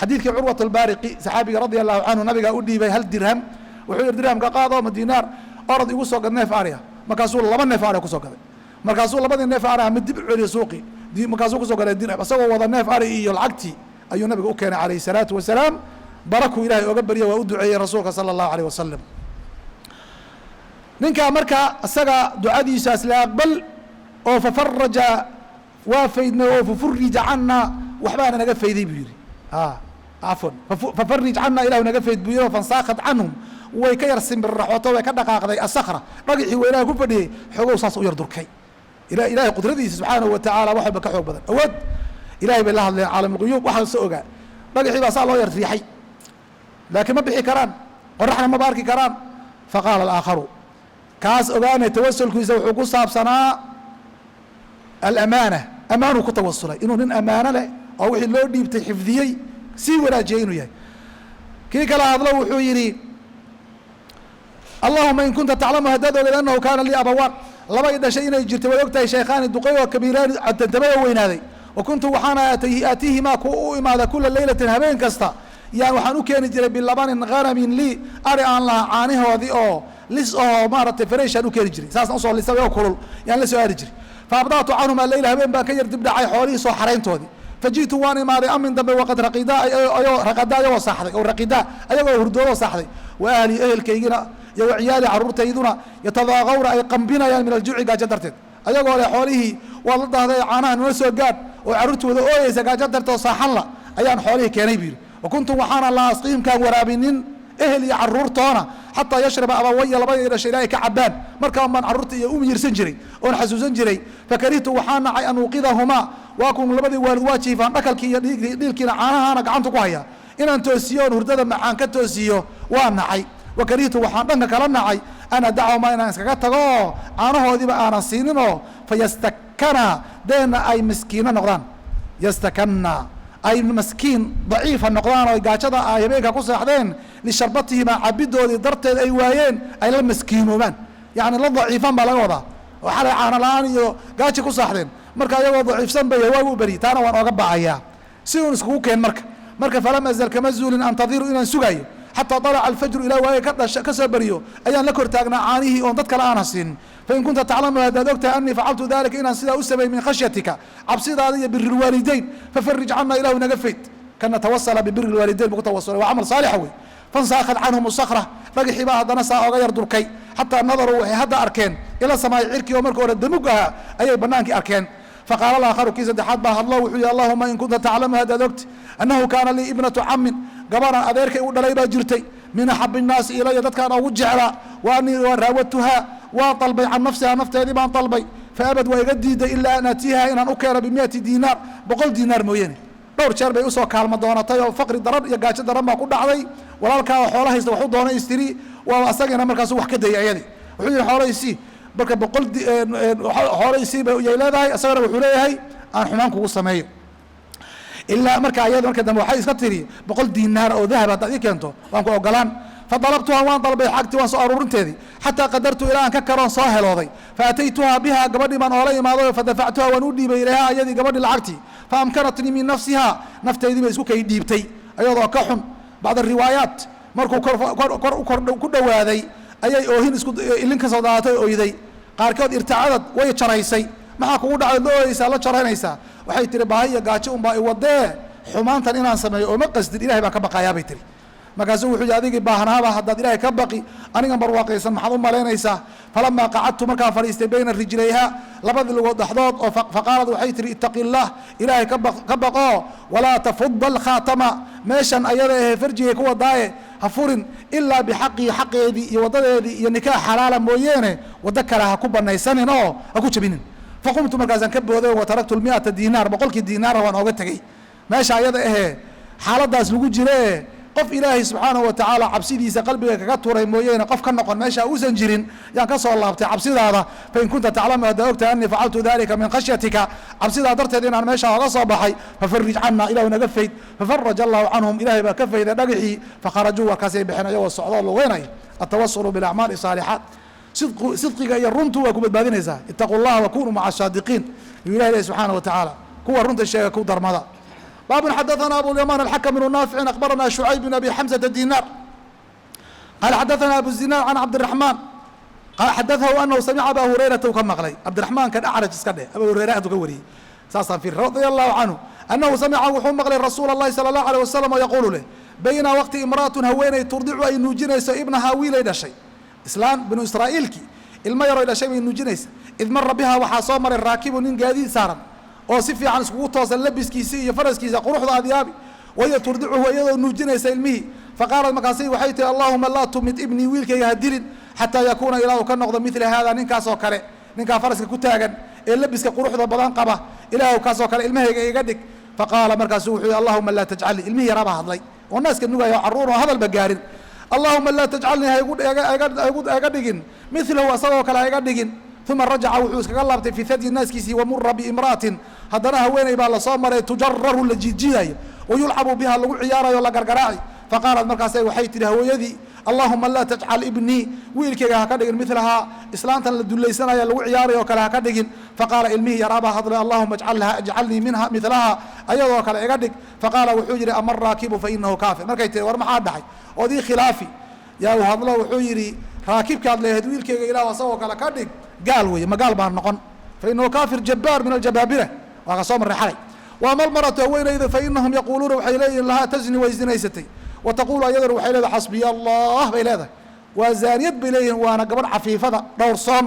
xadiidkii curwat albaariqi saxaabiga radia allahu canhu nabigaa u dhiibay hal dirham wuxuu yihi dirhamka qaado ma dinaar orod igu soo gad neef ariya markaasuu laba neef ariya kusoo gaday markaasuu labadii neef ariya mid dib u celiya suuqi markaasuu kusoo gaday dirham isagoo wada neef ari iyo lacagtii ayuu nabiga u keenay calayhi salaatu wasalaam barakuu ilaahay oga barya waa u duceeyey rasuulka sala allahu alayh wasalam ninkaa marka isaga ducadiisaas la aqbal oo fafaraja waa faydnay oo fafurija cana waxbaana naga fayday buu yidhi cafwan fafarij cana ilahu naga fayd buu yidhi fansaakhat canhum way ka yar simbirraxooto way ka dhaqaaqday asakra dhagixii waa ilahay ku fadhiyey xoogow saas u yar durkay ilahay qudradiisa subxaanahu watacaala wax walba ka xoog badan awood ilahay bay la hadleen caalamulquyuub waxaa se ogaa dhagixii baa saa loo yar riixay laakiin ma bixi karaan qoraxna maba arki karaan faqaala alaakharu kaas ogaanay tawasulkiisa wuxuu ku saabsanaa alamaana amaanuu ku tawasulay inuu nin amaano leh oo wixii loo dhiibtay xifdiyey sii wanaajiyey inuu yahay kii kala hadlo wuxuu yidhi allahuma in kunta taclamu haddaad ogeed anahu kaana lii abawaan laba i dhashay inay jirtay waad ogtahay shaykhaani duqay oo kabiiraani tantamada weynaaday wa kuntu waxaana aatiihimaa kuwa u imaada kula leylatin habeen kasta yaan waxaan u keeni jiray bilabanin hanamin lii ari aan lahaa caanihoodii oo lis oo maaratay fareyshaan u keeni jiray saasna usoo lisay oo kulul yaan la soo aari jiray faabdactu canhum aleyla habeen baan ka yar dib dhacay xoolihii soo xarayntoodii faji'tu waan imaaday amin dambe waqad raqidaa ayagoo saaxday oo raqidaa ayagoo hurdoodoo saaxday wa ahlii ehelkaygina iyo wa ciyaali carruurtayduna yatadaaqawna ay qambinayaan min aljuuci gaajo darteed ayagoo leh xoolihii waad la dahday caanaha nala soo gaad oo carruurtooda ooyeysa gaajo darteed oo saaxanla ayaan xoolihii keenay buu yidhi wa kuntu waxaana la asqiimkaan waraabinin ehel iyo carruurtoona xataa yashraba abawaya labadii dhashay ilaa ay ka cabaan markaan baan carruurta iyo u miyirsan jiray oon xasuusan jiray fakarihtu waxaa nacay an uuqidahumaa waa kun labadii waalid waa jiifaan dhakalkii iyo dhiilkiina caanahaana gacanta ku haya inaan toosiyo oon hurdada macaan ka toosiyo waa nacay wakarihtu waxaan dhanka kala nacay an adacahumaa inaan iskaga tago oo caanahoodiiba aanan siininoo fayastakana deena ay miskiino noqdaan yastakana ay maskiin daciifa noqdaan oo gaajada ay habeenka ku seexdeen lisharbatihima cabidoodii darteed ay waayeen ay la maskiinoobaan yani la daciifan baa laga wadaa oo xalay caana la-aan iyo gaaji ku saaxdeen marka ayagoo daciifsan bay waagu u beri taana waan ooga baacayaa si uun iskugu keen marka falam azal kama zuulin antadiru inaan sugaayo xataa طalaca alfajru ilaa waaga ka soo beriyo ayaan la kor taagnaa caanihii oon dad kale aana siin fain kunta taclamu haddaad ogtahay anii facaltu dalika inaan sidaa u sameey min khashyatika cabsidaada iyo biri lwaalideyn fafarij cana ilahu naga fayd kana tawasala bibiri lwaalideyn buu ku tawasulay waa camal saalixa wey fansaakhat canhum sakra dhagixii baa haddana saa oga yar durkay xataa nadaruu waxay hadda arkeen ila samaa'i cirkii oo marka hore damug ahaa ayay banaankii arkeen faqaala alaakharu kii saddexaad baa hadlo wuxuu yihi allahuma in kunta taclamu haddaad ogta annahu kaana lii ibnatu camin gabaran adeerkay u dhalay baa jirtay min axabi الnaasi ilaya dadkaan ugu jeclaa wa anii raawadtuhaa waan dalbay can nafsihaa nafteedii baan dalbay faabad waa iga diiday ilaa an aatiiha inaan u keeno b100 diinaar 100 diinaar mooyaane dhowr jeer bay usoo kaalmo doonatay oo faqri daran iyo gaajo daran baa ku dhacday walaalkaa oo xoola haysta wax u doonay istiri waa asagana markaasu wax ka dayay ayadii wuxuu yihi xoolahaysii marka 100 xoolahaysii bay leedahay asagana wuxuu leeyahay aan xumaan kugu sameeyo ilaa marka ayada marka dambe waxay iska tiri 100 diinaar oo dahab haddaad ii keento waan ku ogolaan fadalabtuha waan dalbay xagtii waan soo aruurinteedii xataa qadartu ilaa aan ka karoon soo helooday faataytuhaa bihaa gabadhii baan oola imaaday fadafactuha waan u dhiibay ilayha ayadii gabadhii lacagtii faamkanatnii min nafsihaa nafteydii bay isku kay dhiibtay ayadoo ka xun bacda riwaayaat markuu ku dhowaaday ayay oohin ilin ka soo daadatay oyday qaarkood irtacadad way jaraysay maxaa kugu dhacay la ooyeysaa la jaraynaysaa waxay tihi baahi iyo gaajo unbaa i wadee xumaantan inaan sameeyo ooma qasdin ilahay baan ka baqayaa bay tihi markaasuu wuxuu yihi adigii baahnaaba haddaad ilaahay ka baqi anigan barwaaqaysan maxaad u malaynaysaa falamaa qacadtu markaan fadhiistay bayna rijlayha labadii lugood dhexdood oo faqaalad waxay tihi ittaqi illaah ilaahay ka baqoo walaa tafudda alkhaatama meeshan ayada ahe farjigay ku wadaaye ha furin ilaa bixaqii xaqeedii iyo waddadeedii iyo nikaax xalaala mooyeene waddo kale ha ku banaysanin oo ha ku jabinin faqumtu markaasaan ka booday wataraktu 100 diinaar 100 diinaara waan ooga tegey meesha ayada ahe xaaladaas lagu jire qof ilaahay subxaanahu watacaala cabsidiisa qalbiga kaga turay mooyeene qof ka noqon meesha uusan jirin yaan ka soo laabtay cabsidaada fain kunta taclamu haddaa ogtahay anii facaltu dalika min khashyatika cabsidaa darteed inaan meesha oga soo baxay fafarij cana ilahu naga fayd fafaraja allahu canhum ilahay baa ka fayday dhagixii fakharajuu warkaasay bixeen ayagoo socdoo lugeynaya atawasulu bilacmaali saalixaat sidqiga iyo runtu waa ku badbaadinaysaa itaquu llaha wakunuu maca saadiqiin yuu ilahi leh subxaana watacaala kuwa runta sheega ku darmada bab xadaثna abu اليمان الحkم بن نافع أخبرna شعyب بن أbي حمزة ديناr qال xadaثna أبو الزناad عن cبدالرحمن xadaثhu أنhu samca abا هurayرaةa u ka maqlay cبدiرحمaنkan أعrج iska dheh abا هurayra adu ka wariyey saasaan فir رaضي الله عنه أنhu samca wuxuu maqlay رasuul الlahi صلى الله عليه وسلم yqulu leh bayna wqti imrأaة haweeney turdicu ay nuujinayso ibnahaa wiilay dhashay islaan binu israa'iilki ilmo yaroy dhashay bay nuujinaysa id mara bihaa waxaa soo maray raakibu nin gaadiid saaran oo si fiican iskugu toosan labiskiisii iyo faraskiisa quruxda adyaabi wahiya turdicuhu iyadoo nuujinaysa ilmihii faqaalat markaasi waxay tihi allahuma laa tumid ibnii wiilkayga ha dilin xataa yakuuna ilaa uu ka noqdo mila haada ninkaas oo kale ninkaa faraska ku taagan ee labiska quruxda badan qaba ilaah kaasoo kale ilmahayga iga dhig faqaala markaasu wuxuu yihi allahuma laa tajcalnii ilmihii yaraaba hadlay oo naaska nugayo carruur oo hadalba gaarin allahuma laa tajcalnii haiga dhigin milahu asagoo kale ha iga dhigin uma rajaca wuxuu iskaga laabtay fii hadyi naaskiisii wamura biimra'atin haddana haweeney baa lasoo maray tujararu la jiidjiidayo wayulcabu biha lagu ciyaarayo la gargaraaci faqaalat markaasay waxay tihi haweenyadii allahuma laa tajcal ibnii wiilkayga haka dhigin milahaa islaantan la dulaysanaya lagu ciyaarayo kale haka dhigin faqaala ilmihii yaraabaa hadlay allahuma ijcalnii minha milahaa ayadoo kale iga dhig faqaala wuxuu yihi ama araakibu fainahu kaafir markay tihi war maxaa dhaxay oodii khilaafi yaa u hadlo wuxuu yihi raakibkaad leehayd wiilkayga ilah asagoo kale ka dhig gaal weeye ma gaal baan noqon fainahu kaafir jabbaar min aljabaabira waa ka soo marray xalay waama almaratu haweenayda fainahum yaquuluuna waxay leeyihin lahaa tazni way zinaysatay wa taqulu ayadana waxay leedahay xasbiya allah bay leedahay waa zaaniyad bay leeyihin waana gabadh cafiifada dhowrsoon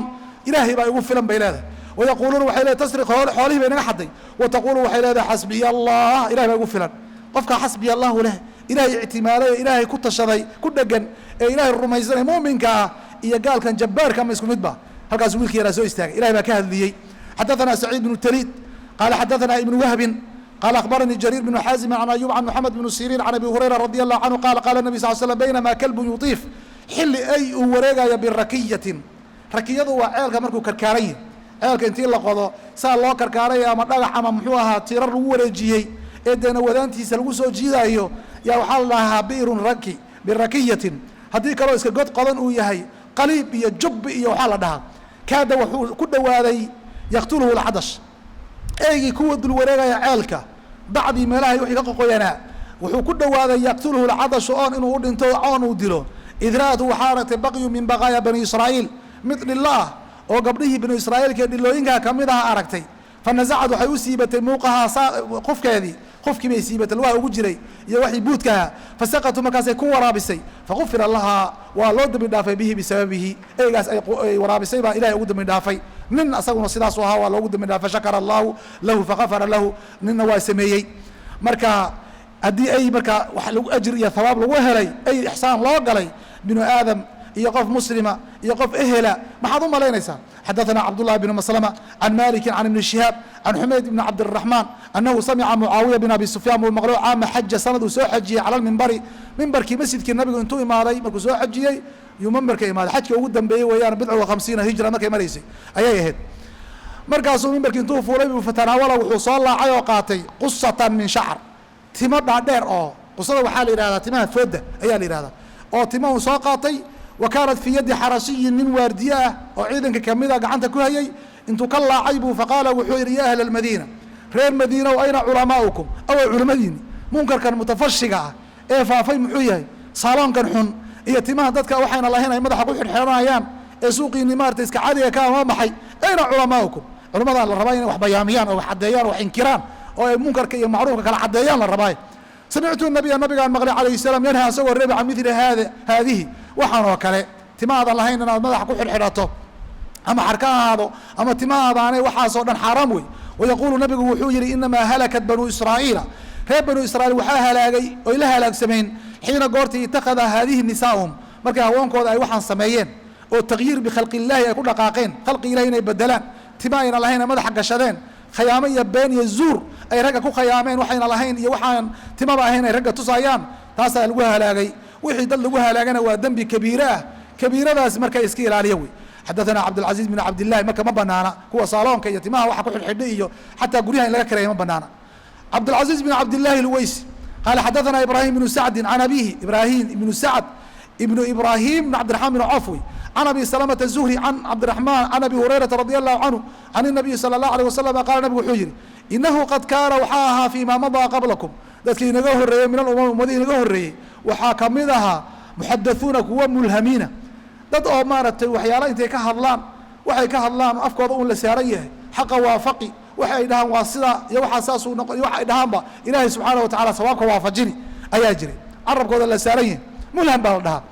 ilaahay baa igu filan bay leedahay wayaquuluuna waxay leedahay tasriq xoolihii bay naga xaday wa taqulu waxay leedahay xasbiya allah ilahay baa igu filan qofkaa xasbiya allahu leh ilaahay ictimaaday ilaahay ku tashaday ku dhegan ee ilaahay rumaysanay muuminka ah iyo gaalkan jabbaarka ma isku midba halkaas wiilkii yaraa soo istaagay ilahay baa ka hadliyey xadaثna سacيid بن تليid qala xadaثna iبن wهbi qala akhbaranii jarيir بن xaazim can ayub can mحamed بن siriin can abi hurayra radي الlahu canhu qala qala النبي sal sلم baynama kalbu yuطiif xili ay uu wareegayo birakiyatin rakiyadu waa ceelka markuu karkaaran yahi ceelka intii la qodo saa loo karkaaray ama dhagax ama muxuu ahaa tirar lagu wareejiyey ee deena wadaantiisa lagu soo jiidaayo yaa waxaa la dhahaa bi'run birakiyatin haddii kaloo iska god qodan uu yahay qaliib iyo jubbi iyo waxaa la dhahaa kaada wuxuu ku dhowaaday yaktuluhu lcadash eygii kuwa dul wareegaya ceelka bacdii meelahay wixii ka qoqoyanaa wuxuu ku dhowaaday yaktuluhu lcadashu oon inuu u dhinto oon uu dilo idraatu waxaa aragtay baqyu min baqaaya bani israa'iil mid dhillo ah oo gabdhihii banu israa'iilka dhilooyinkaa kamid aha aragtay fanasacad waxay u siibatay muuqahaa qofkeedii qofkii bay siibatay lugaha ugu jiray iyo waxii buudkaha fasaqatu markaasay ku waraabisay fagufira lahaa waa loo dambi dhaafay bihi bisababihi eygaas ay waraabisay baa ilahay ugu dambi dhaafay nin asaguna sidaasu ahaa waa loogu dambi dhaafay shakara allahu lahu fagafara lahu ninna waa sameeyey marka haddii ay markaa wax lagu ajir iyo thawaab lagu helay ay ixsaan loo galay binu aadam iyo qof muslima iyo qof ehela maxaad u malaynaysaa xadaثana cabdالlahi بn maslma can maliki can ibni shihaab can xumayd ibn cabdالraحman anahu samica mucaawiya bin abi sufyaan buu maqlo caama xaja sanad uu soo xajiyey cala lmimbari mimbarkii masjidkii nabigu intuu imaaday markuu soo xajiyey yuu mimbarka imaaday xajka ugu dambeeyey weeyaan bidca wa 50 hijra markay maraysay ayay ahayd markaasuu mimbarkii intuu fuulay buu fatanaawala wuxuu soo laacay oo qaatay qusatan min shacr timo dhaadheer oo qusada waxaa la yidhahdaa timaha fooda ayaa la yidhahdaa oo timahu soo qaatay wa kaanat fii yadi xarasiyin nin waardiye ah oo ciidanka kamida gacanta ku hayay intuu ka laacay buu faqaala wuxuu yidhi ya ahla almadiina reer madiinow ayna culamaa'ukum away culimmadiini munkarkan mutafashiga ah ee faafay muxuu yahay saaloonkan xun iyo timaha dadka waxayna lahayn ay madaxa ku xidhxeeranayaan ee suuqiini maarata iska cadiga ka ama maxay ayna culamaa'ukum culimadan la rabaa inay wax bayaamiyaan oo wax caddeeyaan wax inkiraan oo ay munkarka iyo macruufka kala caddeeyaan la rabaa samictu nabiya nabigaan maqlay calayhi salaam yanha asagoo reeba can midli haadihi waxaan oo kale timahaadan lahayn inaad madaxa ku xidhxidhato ama xarka ahaado ama timahaadaanay waxaasoo dhan xaaraam wey wayaquulu nabigu wuxuu yidhi inamaa halakat banuu israa'iila reer banuu israa'iil waxaa halaagay oy la halaagsameen xiina goortii ittakhada haadihi nisaa'uhum markay haweenkooda ay waxaan sameeyeen oo takyiir bikhalqi illaahi ay ku dhaqaaqeen khalqi ilahi inay bedelaan tima ayna lahayn ay madaxa gashadeen khayaamo iyo been iyo zuur ay ragga ku khayaameen waxayna lahayn iyo waxaan timaba ahayn ay ragga tusayaan taasaa lagu halaagay wixii dad lagu halaagana waa dembi kabiire ah kabiiradaas markay iska ilaaliya wey xadaثana cabdالcaزiiz بn cabdillahi marka ma banaana kuwa saaloonka iyo timaha waxa ku xidhxidha iyo xataa guryaha in laga kareeya ma banaana cabdالcaزiiz بn cabdillahi اlweysi qaala xadaثana ibrahim بnu sacdi can abihi ibrahim ibnu sacd ibnu ibrahim bn cabdiرaحman بn cawf wey can abi salamةa الzuhri can cabdiرaحman can abi hurayrata radi allahu canhu can الnabiyi salى الlahu alيه wasalam qaala nabigu wuxuu yihi inahu qad kaana waxaa ahaa fii ma madaa qablakum dadkii inaga horeeyey min alumam ummadii inaga horeeyey waxaa kamid ahaa muxadathuuna kuwa mulhamiina dad oo maaragtay waxyaala intay ka hadlaan waxay ka hadlaan afkooda un la saaran yahay xaqa waafaqi waxa ay dhahaan waa sidaa iyo waxaa saasuu noqon iyo waxa ay dhahaanba ilaahay subxaanahu watacala sawaabka waafajini ayaa jiray carabkooda la saaran yahay mulham baa la dhahaa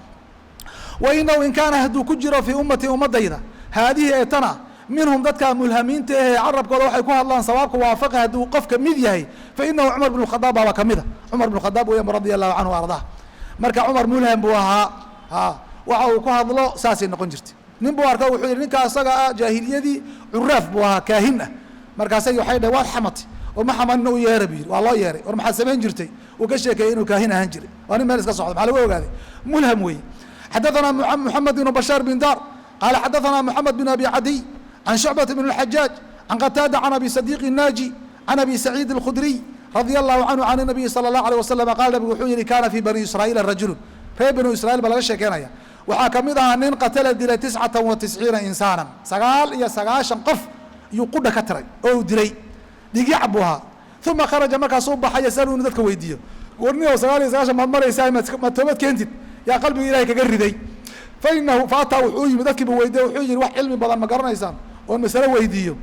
wa inahu in kaana hadduu ku jiro fii ummatii ummadayda haadihi ee tana minhum dadka mulhamiinta ahee carabkooda waxay ku hadlaan sawaabka waafaqi hadduu qofka mid yahay fa inahu cumar bn khadaab baaba kamida cumar bn khadaab weyan radia allahu canhu ardaa marka cumar mulham buu ahaa waxa uu ku hadlo saasay noqon jirtay nin buu arka wuxuu yidhi ninka asaga ah jaahiliyadii curaaf buu ahaa kaahin ah markaasay waxay dhaheen waad xamatay oo ma xamanina u yeera buu yidhi waa loo yeeray war maxaad samayn jirtay uu ka sheekeeyey inuu kaahin ahaan jiray waa nin meel iska socda maxaa lagu ogaaday mulham weeye xadaثana moxamed bn bashaar bin dar qaala xadaثana moxamed bin abi cadiy can shucbata bn اlxajaaj can qataada can abi sadiiq الnaaji can abi saciid اlkhudriy radia allahu canhu can الnabiyi salى الlahu alيه wasalam qaala nabigu wuxuu yihi kana fii bani israa'iila rajulu reer banu israiil baa laga sheekeynaya waxaa kamid ahaa nin qatala dilay 99 insaanan 99 qof iyuu qudha ka tiray oo uu dilay dhigiic buu ahaa uma kharaja markaasuu baxay yasalu inuu dadka weydiiyo warniyow 99 maad maraysaa ma toobad keentid yaa qalbiga ilahay kaga riday fainahu faataa wuxuu yimid dadkiiba weydiiye wuxuu yihi wax cilmi badan ma garanaysaan oon masale weydiiyo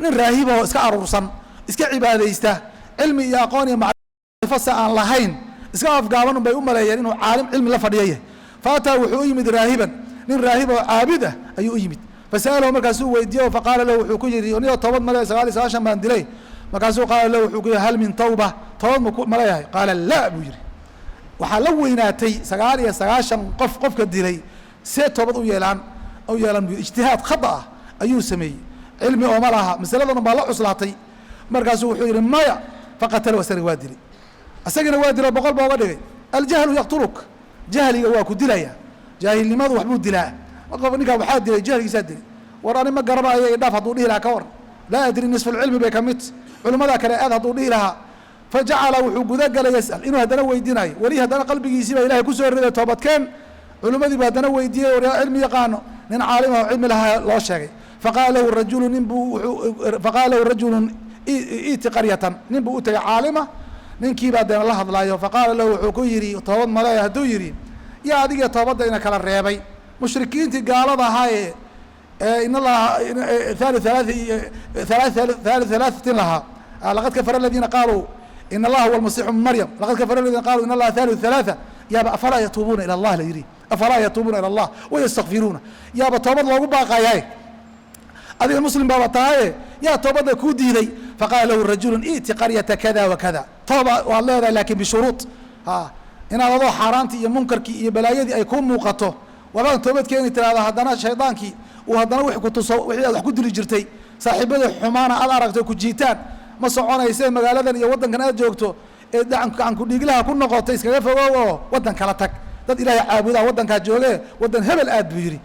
nin raahiba oo iska aruursan iska cibaadaysta cilmi iyo aqoon iyo macrifo aan lahayn iska afgaaban un bay u maleeyeen inuu caalim cilmi la fadhiya yahay faataa wuxuu u yimid raahiban nin raahib oo caabid ah ayuu u yimid fasa'alahu markaasuu weydiiye faqaala lahu wuxuu ku yihi niyo toobad male 99 baan dilay markaasuu qaala lahu wuxuu ku yihi hal min tawba toobad ma leeyahay qaala laa buu yihi waxaa la weynaatay 99 qof qofka dilay see toobad u yeelaan buu ijtihaad khata ah ayuu sameeyey cilmi ooma laha masaladan baa la cuslaatay markaasuu wuxuu yihi maya faqatala asagana waa dilay asagana waa dilo 100 baa uga dhigay aljahlu yaqtuluk jahliga waa ku dilaya jaahilnimadu waxbuu dilaa qof ninkaa waxaa dilay jahligiisaa dilay war ani ma garanayo idhaaf hadduu dhihi lahaa ka war laa adri nisfu lcilmi bay ka mid culimmada kale aad hadduu dhihi lahaa fajacala wuxuu gudagalay yas'al inuu haddana weydiinayo weli haddana qalbigiisiiba ilahay kusoo riday toobadkeen culimmadiiba haddana weydiiyey war cilmi yaqaano nin caalima oo cilmi lahaa loo sheegay faqaala lahu rajulun iti qaryatan nin buu u tegay caalima ninkiibaa deena la hadlaayo faqaala lahu wuxuu ku yidhi toobad maleeya hadduu yidhi yaa adiga toobadda ina kala reebay mushrikiintii gaalada ahaa ee in allaha halaaثatin lahaa laqad kafara aladiina qaaluu in allaha huwa almasiixu bn maryam laqad kafara aladiina qaluu in allaha haaliث ثalaaثa yaaba afalaa yatuubuuna ilى allah la yidhi afalaa yatuubuuna ilى allah wayastakfiruuna yaaba toobad loogu baaqayaye adiga muslim baaba tahaye yaa toobadda kuu diiday faqaala lahu rajulu iti qaryata kada wakada توبة والله لكن بشروط إن هذا حرانتي iyo munkarkii iyo balaayadii ay ku muuqato walaal toobad keeni tiraada hadana shaydaankii oo hadana wixii ku tuso wixii aad wax ku diri jirtay saaxiibada xumaana aad aragto ku jiitaan ma soconaysay magaaladan iyo wadankan aad joogto ee dhacan ku dhiglaha ku noqotay iskaga fogow wadan kala tag dad ilaahay caabuda wadanka jooge wadan hebel aad buu yiri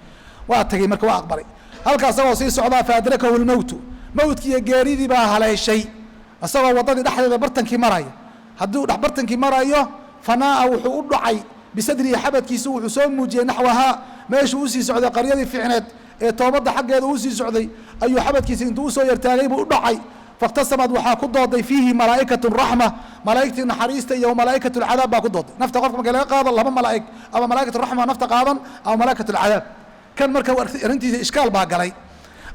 waa tagay marka waa aqbalay halkaas oo sii socda faadrakahu al-mawt mawdkii geeridii baa haleeshay asagoo wadadii dhaxdeeda bartankii marayo hadduu dhax bartankii marayo fanaa wuxuu u dhacay bisadri xabadkiisu wuxuu soo muujiyay naxwaha meeshu uu sii socday qaryadii fiicneed ee toobada xaggeeda uu sii socday ayuu xabadkiisa intuu soo yartaagay buu u dhacay faqtasamad waxaa ku dooday fiihi malaa'ikatu raxma malaa'iktii naxariista iyo malaa'ikatu alcadaab baa ku dooday nafta qofka marka laga qaado laba malaa'ig ama malaa'ikatu raxma nafta qaadan ama malaa'ikatu alcadaab kan marka arintiisa ishkaal baa galay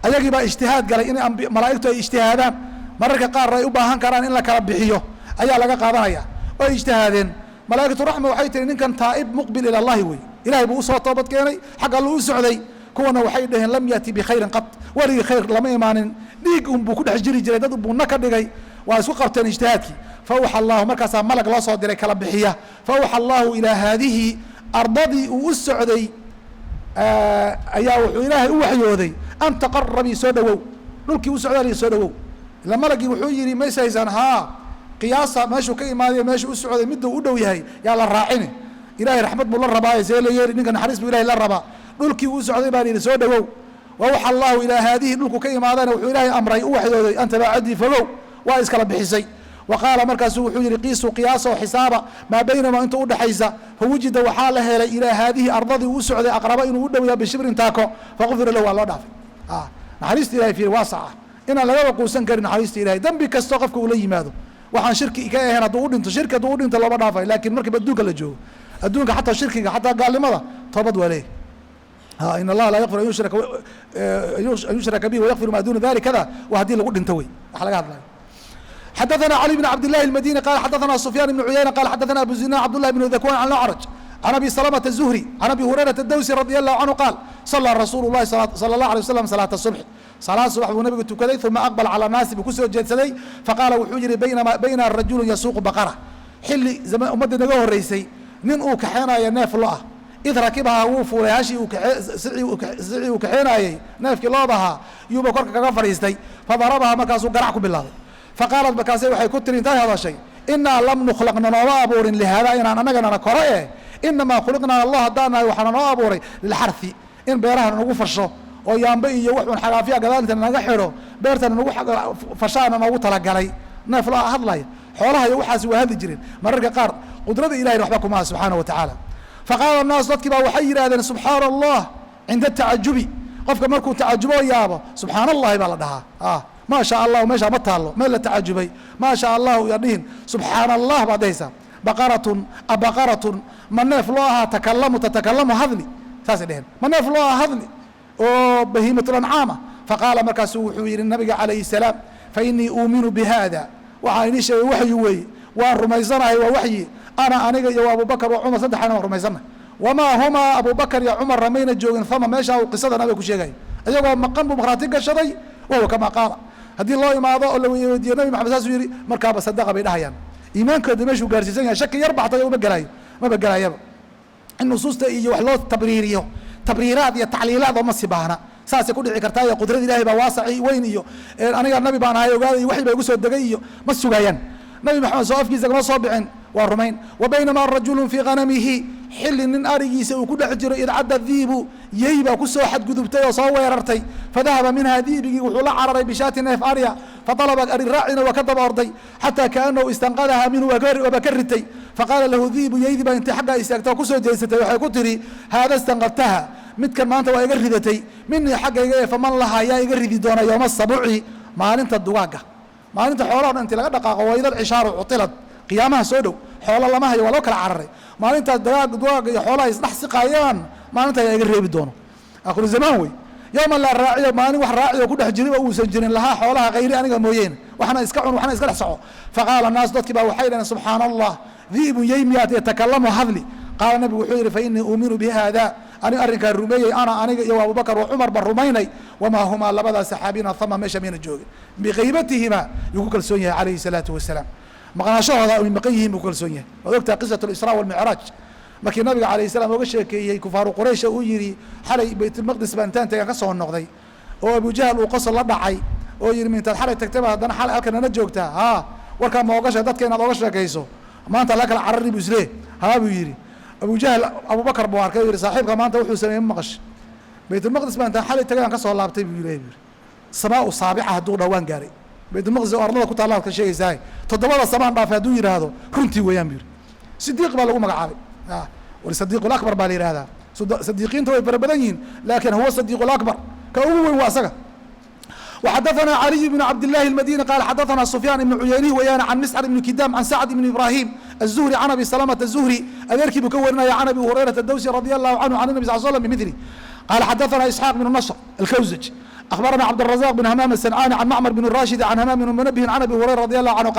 ayagii baa ijtihaad galay in malaa'iktu ay ijtihaadaan mararka qaar ay u baahan karaan in la kala bixiyo ayaa laga qaadanaya oo ijtihaadeen malaa'ikatu raxma waxay tiri ninkan taa'ib muqbil ila allahi wey ilaahay buu usoo toobad keenay xag alla u socday kuwana waxay dhaheen lam yati bikhayrin qad waligii khayr lama imaanin dhiig unbuu ku dhex jiri jiray dad unbuu na ka dhigay waa isku qabteen ijtihaadkii fawxa allahu markaasaa malag loo soo diray kala bixiya fawxa allahu ilaa haadihi ardadii uu u socday ayaa wuxuu ilaahay u waxyooday an taqarabii soo dhawow dhulkii u socdaaliya soo dhawow ila malagii wuxuu yidhi maysaysan haa qiyaasa meeshuu ka imaadayo meeshuu u socday miduu u dhow yahay yaa la raacini ilaahay raxmad buu la rabaaye see la yeeli ninka naxariis buu ilahay la rabaa dhulkii uu socday baa yidhi soo dhawow wawxa allahu ilaa haadihi dhulku ka imaadana wuxuu ilaahay amray u waxyooday an tabaacadii fogow waa iskala bixisay wa qaala markaasu wuxuu yidhi qiisuu qiyaasoo xisaaba maa baynama inta udhexaysa fawujida waxaa la helay ilaa haadihi ardadii uu socday aqraba inuu u dhow yahay bishibrin taako faqufira lahu waa loo dhaafay naxariista ilahay fiir waasac ah inaan lagaba quusan karin naxariista ilahay dembi kastoo qofka ula yimaado waxaan shirki ka ahayn hadduu u dhinto shirki hadduu u dhinto looma dhaafay laakiin markiiba adduunka la joogo adduunka xataa shirkiga xataa gaalnimada toobad waa leeyahy in allaha laa yakfir an yushraka bihi wayakfiru maa duna dalik kada waa haddii lagu dhinto wey wax laga hadlayo xadaثna cali bn cabd الlahi الmadini qala xadaثna sufyan بn cuyayna qala xadaثna abu zinaan cabd الlahi bn dakwan can acraj can abi salamة الzuhri can abi hurayrata الdawsi radi allahu canhu qaal salaa rasuulu lahi salى اllah alيه wasalam salaata subx salaad subax buu nabigu tukaday uma aqbal calى naasi buu kusoo jeedsaday faqaala wuxuu yihi bayna rajulu yasuuqu baqara xilli ummadii naga horeysay nin uu kaxeenayo neef lo ah id rakibahaa wuu fuulay hashii sicii uu kaxeenaayey neefkii loodahaa yuuba korka kaga fadhiistay fadarabahaa markaasuu garac ku bilaabay faqaalad markaase waxay ku tiri intay hadashay inaa lam nukhlaqna nooma abuurin lihaada inaan annaganana kore eh inamaa khuliqnaa allah haddaan nahay waxaana noo abuuray lilxarfi in beerahana nagu fasho oo yaambe iyo waxuun xagaafiya gadaalintana naga xidho beertana nagu fashaana noogu talagalay neef lo hadlaya xoolaha iyo waxaasi waa hadli jireen mararka qaar qudrada ilahayna waxba kumaha subxaana wa tacaala faqaala الnaas dadkii baa waxay yidhahdeen subxaana allah cinda tacajubi qofka markuu tacajubo yaabo subxaana allahi baa la dhahaa ma sha allahu meeshaa ma taalo meel la tacajubay ma sha allahu yaa dhihin subxaana allah baad dhahaysaa baqaratun abaqaratun ma neef loo ahaa tatakalamu hadli saasay dheheen ma neef loo ahaa hadli oo bahiimatlancaama faqaala markaasu wuxuu yihi nabiga calayhi الsalaam fainii uuminu bihada waxaan inii sheegay waxyi weeye waan rumaysanahay waa waxyi ana aniga iyo abubakr wa cumar saddexana waan rumaysanay wamaa humaa abubakr iyo cumar ramayna joogin hama meesha uu qisada nabiga ku sheegay iyagoo maqan buu markhaati gashaday wahuwa kamaa qaala haddii loo imaado oo la weydiiyo nabi maxamed saasuu yihi markaaba sadaqa bay dhahayaan iimaankooda meeshuu gaarsiisan yahay shaki yar baxtay uma gelaayo maba gelaayaba in nusuusta iyo wax loo tabriiriyo tabriiraad iyo tacliilaad oo ma si baahna saasay ku dhici kartaa iyo qudrada ilahay baa waasaci weyn iyo aniga nabi baan ahay ogaaday waxi baa igu soo degay iyo ma sugaayaan nabi maxamed soo afkiisa kama soo bixin waa rumayn wa baynamaa rajulu fii ghanamihi xilli nin arigiisa uu ku dhex jiro id cadda diibu yey baa kusoo xadgudubtay oo soo weerartay fadahaba minhaa diibigii wuxuu la cararay bishaati neef arya fadalaba ari raacina waa ka daba orday xataa kaanahu istanqadaha minhu waaba ka ritay faqaala lahu diibu yeydii baa intay xaggaa istaagta oo kusoo jeesatay waxay ku tihi haada istanqadtaha midkan maanta waa iga ridatay minii xaggayga ee faman lahaa yaa iga ridi doona yooma sabuci maalinta dugaagga maalinta xoolaha dhan inti laga dhaqaaqo waydal cishaaru cutilad qiyaamaha soo dhow xoolo lama hayo waa loo kala cararay maalintaas dugaaga iyo xoolaha isdhex siqaayaan maalinta ayaa iga reebi doono akhiru zamaan wey yowma laa raaciyo maalin wax raaciyo ku dhex jirin oo uusan jirin lahaa xoolaha kayri aniga mooyeene waxna iska cun waxna iska dhex soco faqaala naas dadkii baa waxay dhaheen subxaana allah diibun yeymiyaat yatakalamu hadli qaala nabigu wuxuu yihi fainii uuminu bihada aniga arrinkaa rumeeyey ana aniga iyo abubakr wa cumar baan rumaynay wamaa humaa labadaa saxaabina hama meesha mayna joogin biqaybatihima yuu ku kalsoon yahay calayhi الsalaatu wasalaam maqnaashahooda ay maqan yihiin buu kalsoon yahay. waad ogtahay qisatu al-israa wal-micraaj markii nabiga calayhi salaam uga sheekeeyey kufaaru quraysh uu yidhi xalay baytulmaqdis baan intaan tagaan ka soo noqday oo abujahl uu qosol la dhacay oo yidhi mintaad xalay tagtayba haddana xalay halkan nala joogtaa haa warkaa ma ogasha dadka inaad oga sheekayso maanta la kala carari buu islee haa buu yidhi abujahl abubakar buu arkay yidhi saaxiibka maanta wuxuu sameeyey ma maqash baytulmaqdis baan intaan xalay tagaan ka soo laabtay buu yidhi samaa u saabica hadduu dhawaan gaaray baytulmaqdis oo arlada ku taalla halka sheegaysaa toddobada samaan dhaafay hadduu yidhaahdo runtii weeyaan buu yidhi sidiiq baa lagu magacaabay والصديق الأكبر baa la yihahdaa صديقيinta way fara badan yihiin lakin huwa صديق الأكبر ka ugu weyn waa asaga. وxadثna علي بن عبد الله المديني قال xadثna سفyان بن عyayني weyaan عن مسعر بن كدام عن سعد بن إبراهيم الزهري عن أبي سلمة الزهري adeerkii buu ka warinaya عن أبي هريرة الدوسي رضي الله عنه عن النبي صلى الله عليه وسلم بمثله قال xadثna إسحاق بن نصر الكوزج أخبرنا عبد الرزاق بن همام السنعاني عن معمر بن الراشد عن همام بن منبه عن أبي هريرة رضي الله عنه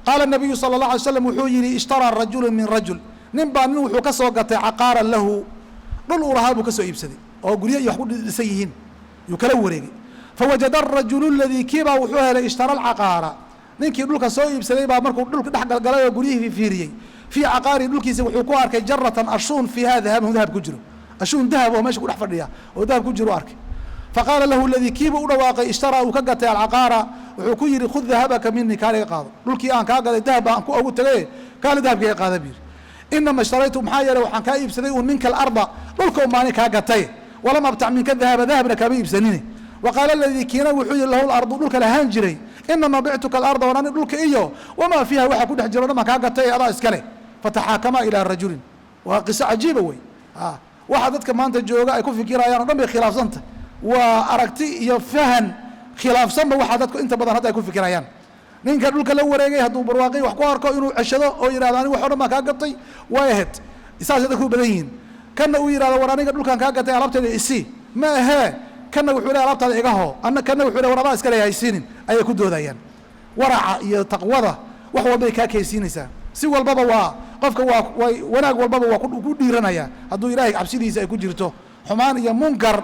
قال النبي صلى الله عليه وسلم wuxuu yihi اشhtarىa رجل من رجل nin baa nin wuxuu ka soo gatay caqaaran lahu dhul uu lahaa buu ka soo iibsaday oo guryo iyo wax ku dhisan yihiin yuu kala wareegay fawajada arajulu aladii kiibaa wuxuu helay ishtara alcaqaara ninkii dhulka soo iibsaday baa markuu dhulka dhex galgalay oo guryihii fiiriyey fii caqaari dhulkiisa wuxuu ku arkay jaratan ashuun fiiha dahabun dahab ku jiro ashuun dahab oo meesha ku dhex fadhiya oo dahab ku jiro arkay faqaala lahu aladii kiiba u dhawaaqay ishtaraa uu ka gatay alcaqaara wuxuu ku yidhi khud dahabaka minii kaaliga qaado dhulkii aan kaa gaday dahab baan ku ogu tagay kaali dahabkiiga qaada buu yidhi inama ishtaraytu maxaa yeelay waxaan kaa iibsaday un minka alarda dhulka umaani kaa gatay walam abtac minka dahaba dahabna kaama iibsanine waqaala aladii kiina wuxuu yihi lahu lardu dhulka lahaan jiray inama bictuka alarda wanani dhulka iyo wamaa fiiha waxa ku dhex jiro dhan baan kaa gatay adaa iskale fataxaakamaa ilaa rajulin waa qiso cajiiba wey waxa dadka maanta jooga ay ku fikirayaan o dhan bay khilaafsantah waa aragti iyo fahan khilaafsanba waxa dadku inta badan hadda ay ku fikirayaan ninka dhulka la wareegay hadduu barwaaqi wax ku arko inuu ceshado oo yidhahdo aniga wax o dhan baan kaa gatay way ahayd saasay dadku u badan yihiin kana uu yidhahdo war aniga dhulkaan kaa gatay alaabteeda isii ma ahee kana wuxuu leeyahay alaabtaada iga hoo kana wuxuu leeyahay war adaa iska leeyahay siinin ayay ku doodayaan waraca iyo taqwada wax walbay kaa kaysiinaysaa si walbaba waa qofka waa wanaag walbaba waa ku dhiiranaya hadduu ilaahay cabsidiisa ay ku jirto xumaan iyo munkar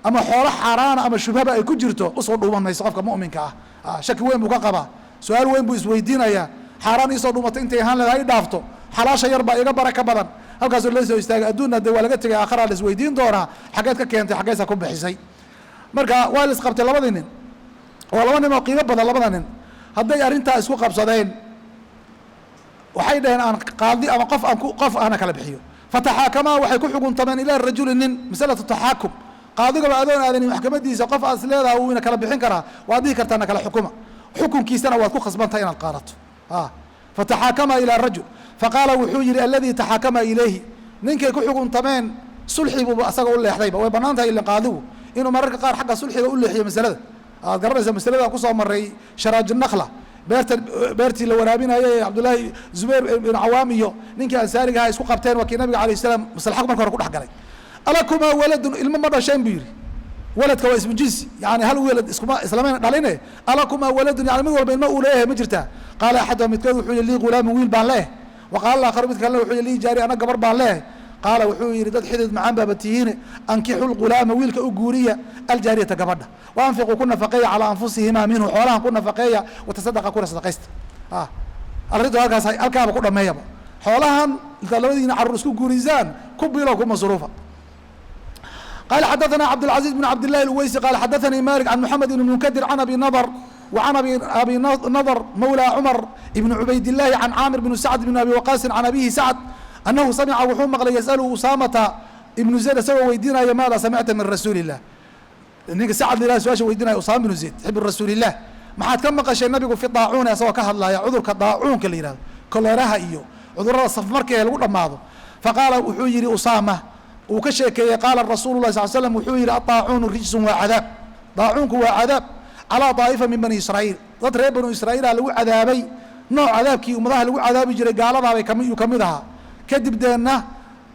ama xoolo xaaraana ama shubhaba ay ku jirto usoo dhuuman mayso qofka mu'minka ah shaki weyn buu ka qabaa su-aal weyn buu isweydiinayaa xaaraan iisoo dhuumatay intay ahaan leeda ay dhaafto xalaasha yar baa iga baraka badan halkaasoo la soo istaagay adduunna dee waa laga tegay aakharaa la isweydiin doonaa xaggeed ka keentay xaggeesa ku bixisay marka waa la isqabtay labadii nin oo laba nin oo qiimo badan labada nin hadday arrintaa isku qabsadeen waxay dhaheen aan qaadi ama qof aana kala bixiyo fataxaakamaa waxay ku xuguntameen ilaa rajuli nin masalatu taxaakum qaadigaba adoon aadanin maxkamadiisa qof aad is leedaha uu ina kala bixin karaa waad dhihi kartaa na kala xukuma xukunkiisana waad ku khasbantahay inaad qaadato fataxaakama ilaa rajul faqaala wuxuu yihi aladii taxaakama ilayhi ninkay ku xukuntameen sulxi buuba asaga u leexdayba way banaan tahay ilin qaadigu inuu mararka qaar xagga sulxiga u leexiyo masalada aad garanaysa masalada kusoo maray sharaaj nakla beertii la waraabinayo ee cabdullaahi zubayr ibn cawaam iyo ninkii ansaariga ahaa isku qabteen waa kii nabiga alayh salaam maslaxadu marka hore ku dhex galay alakumaa waladun ilmo ma dhasheen buu yihi waladka waa ismu jinsi yani hal welad islamayna dhaline alakumaa waladun yani mid walba ilmo uu leeyahay ma jirtaa qaala axaduha midkood wuxuu yihi lii gulaamin wiil baan leeh wa qaala aakharu mid kalena wuxuu yihi lii jaari ana gabar baan leeh qaala wuxuu yihi dad xidid macaan baaba tihiine ankixu lgulaama wiilka u guuriya aljaariyata gabadha wa anfiquu ku nafaqeeya calaa anfusihimaa minhu xoolahan ku nafaqeeya watasadaqa kuna sadaqaysta arrintu halkaaba ku dhameeyaba xoolahan intaad labadiina carruur isku guurisaan ku bilo ku masruufa قال xdثna cبدالعزيز بن عبد الله الweyسي قال xdثnي مالك عن محمد بن منkدر عن أبي نضر وعن أبي نضر مولى عمر بن عبيد الله عن عامر بن سعد بن أبي وقاص عن أبيه سعد أنه سمع wuxuu mqلay يسأله أسامة بن زيد isagoo weydiinaya maada سمعta min رasuuل اللah ninka sacd la su-aasha weydiinaya usama بن زيد xib رasuuل الlah maxaad ka maqashay nabigu fi daacuun isagoo ka hadlaya cudurka daacuunka la yihahdo koleeraha iyo cudurada safmarka ee lagu dhamaado faqaala wuxuu yihi usama uu ka sheekeeyey qaala rasuulu lah sal slm wuxuu yihi adaacuunu rijsun waa cadaab daacuunku waa cadaab calaa daa'ifa min bani israa'iil dad reer banu israa'iila lagu cadaabay nooc cadaabkii ummadaha lagu cadaabi jiray gaaladaabay yuu kamid ahaa kadib deenna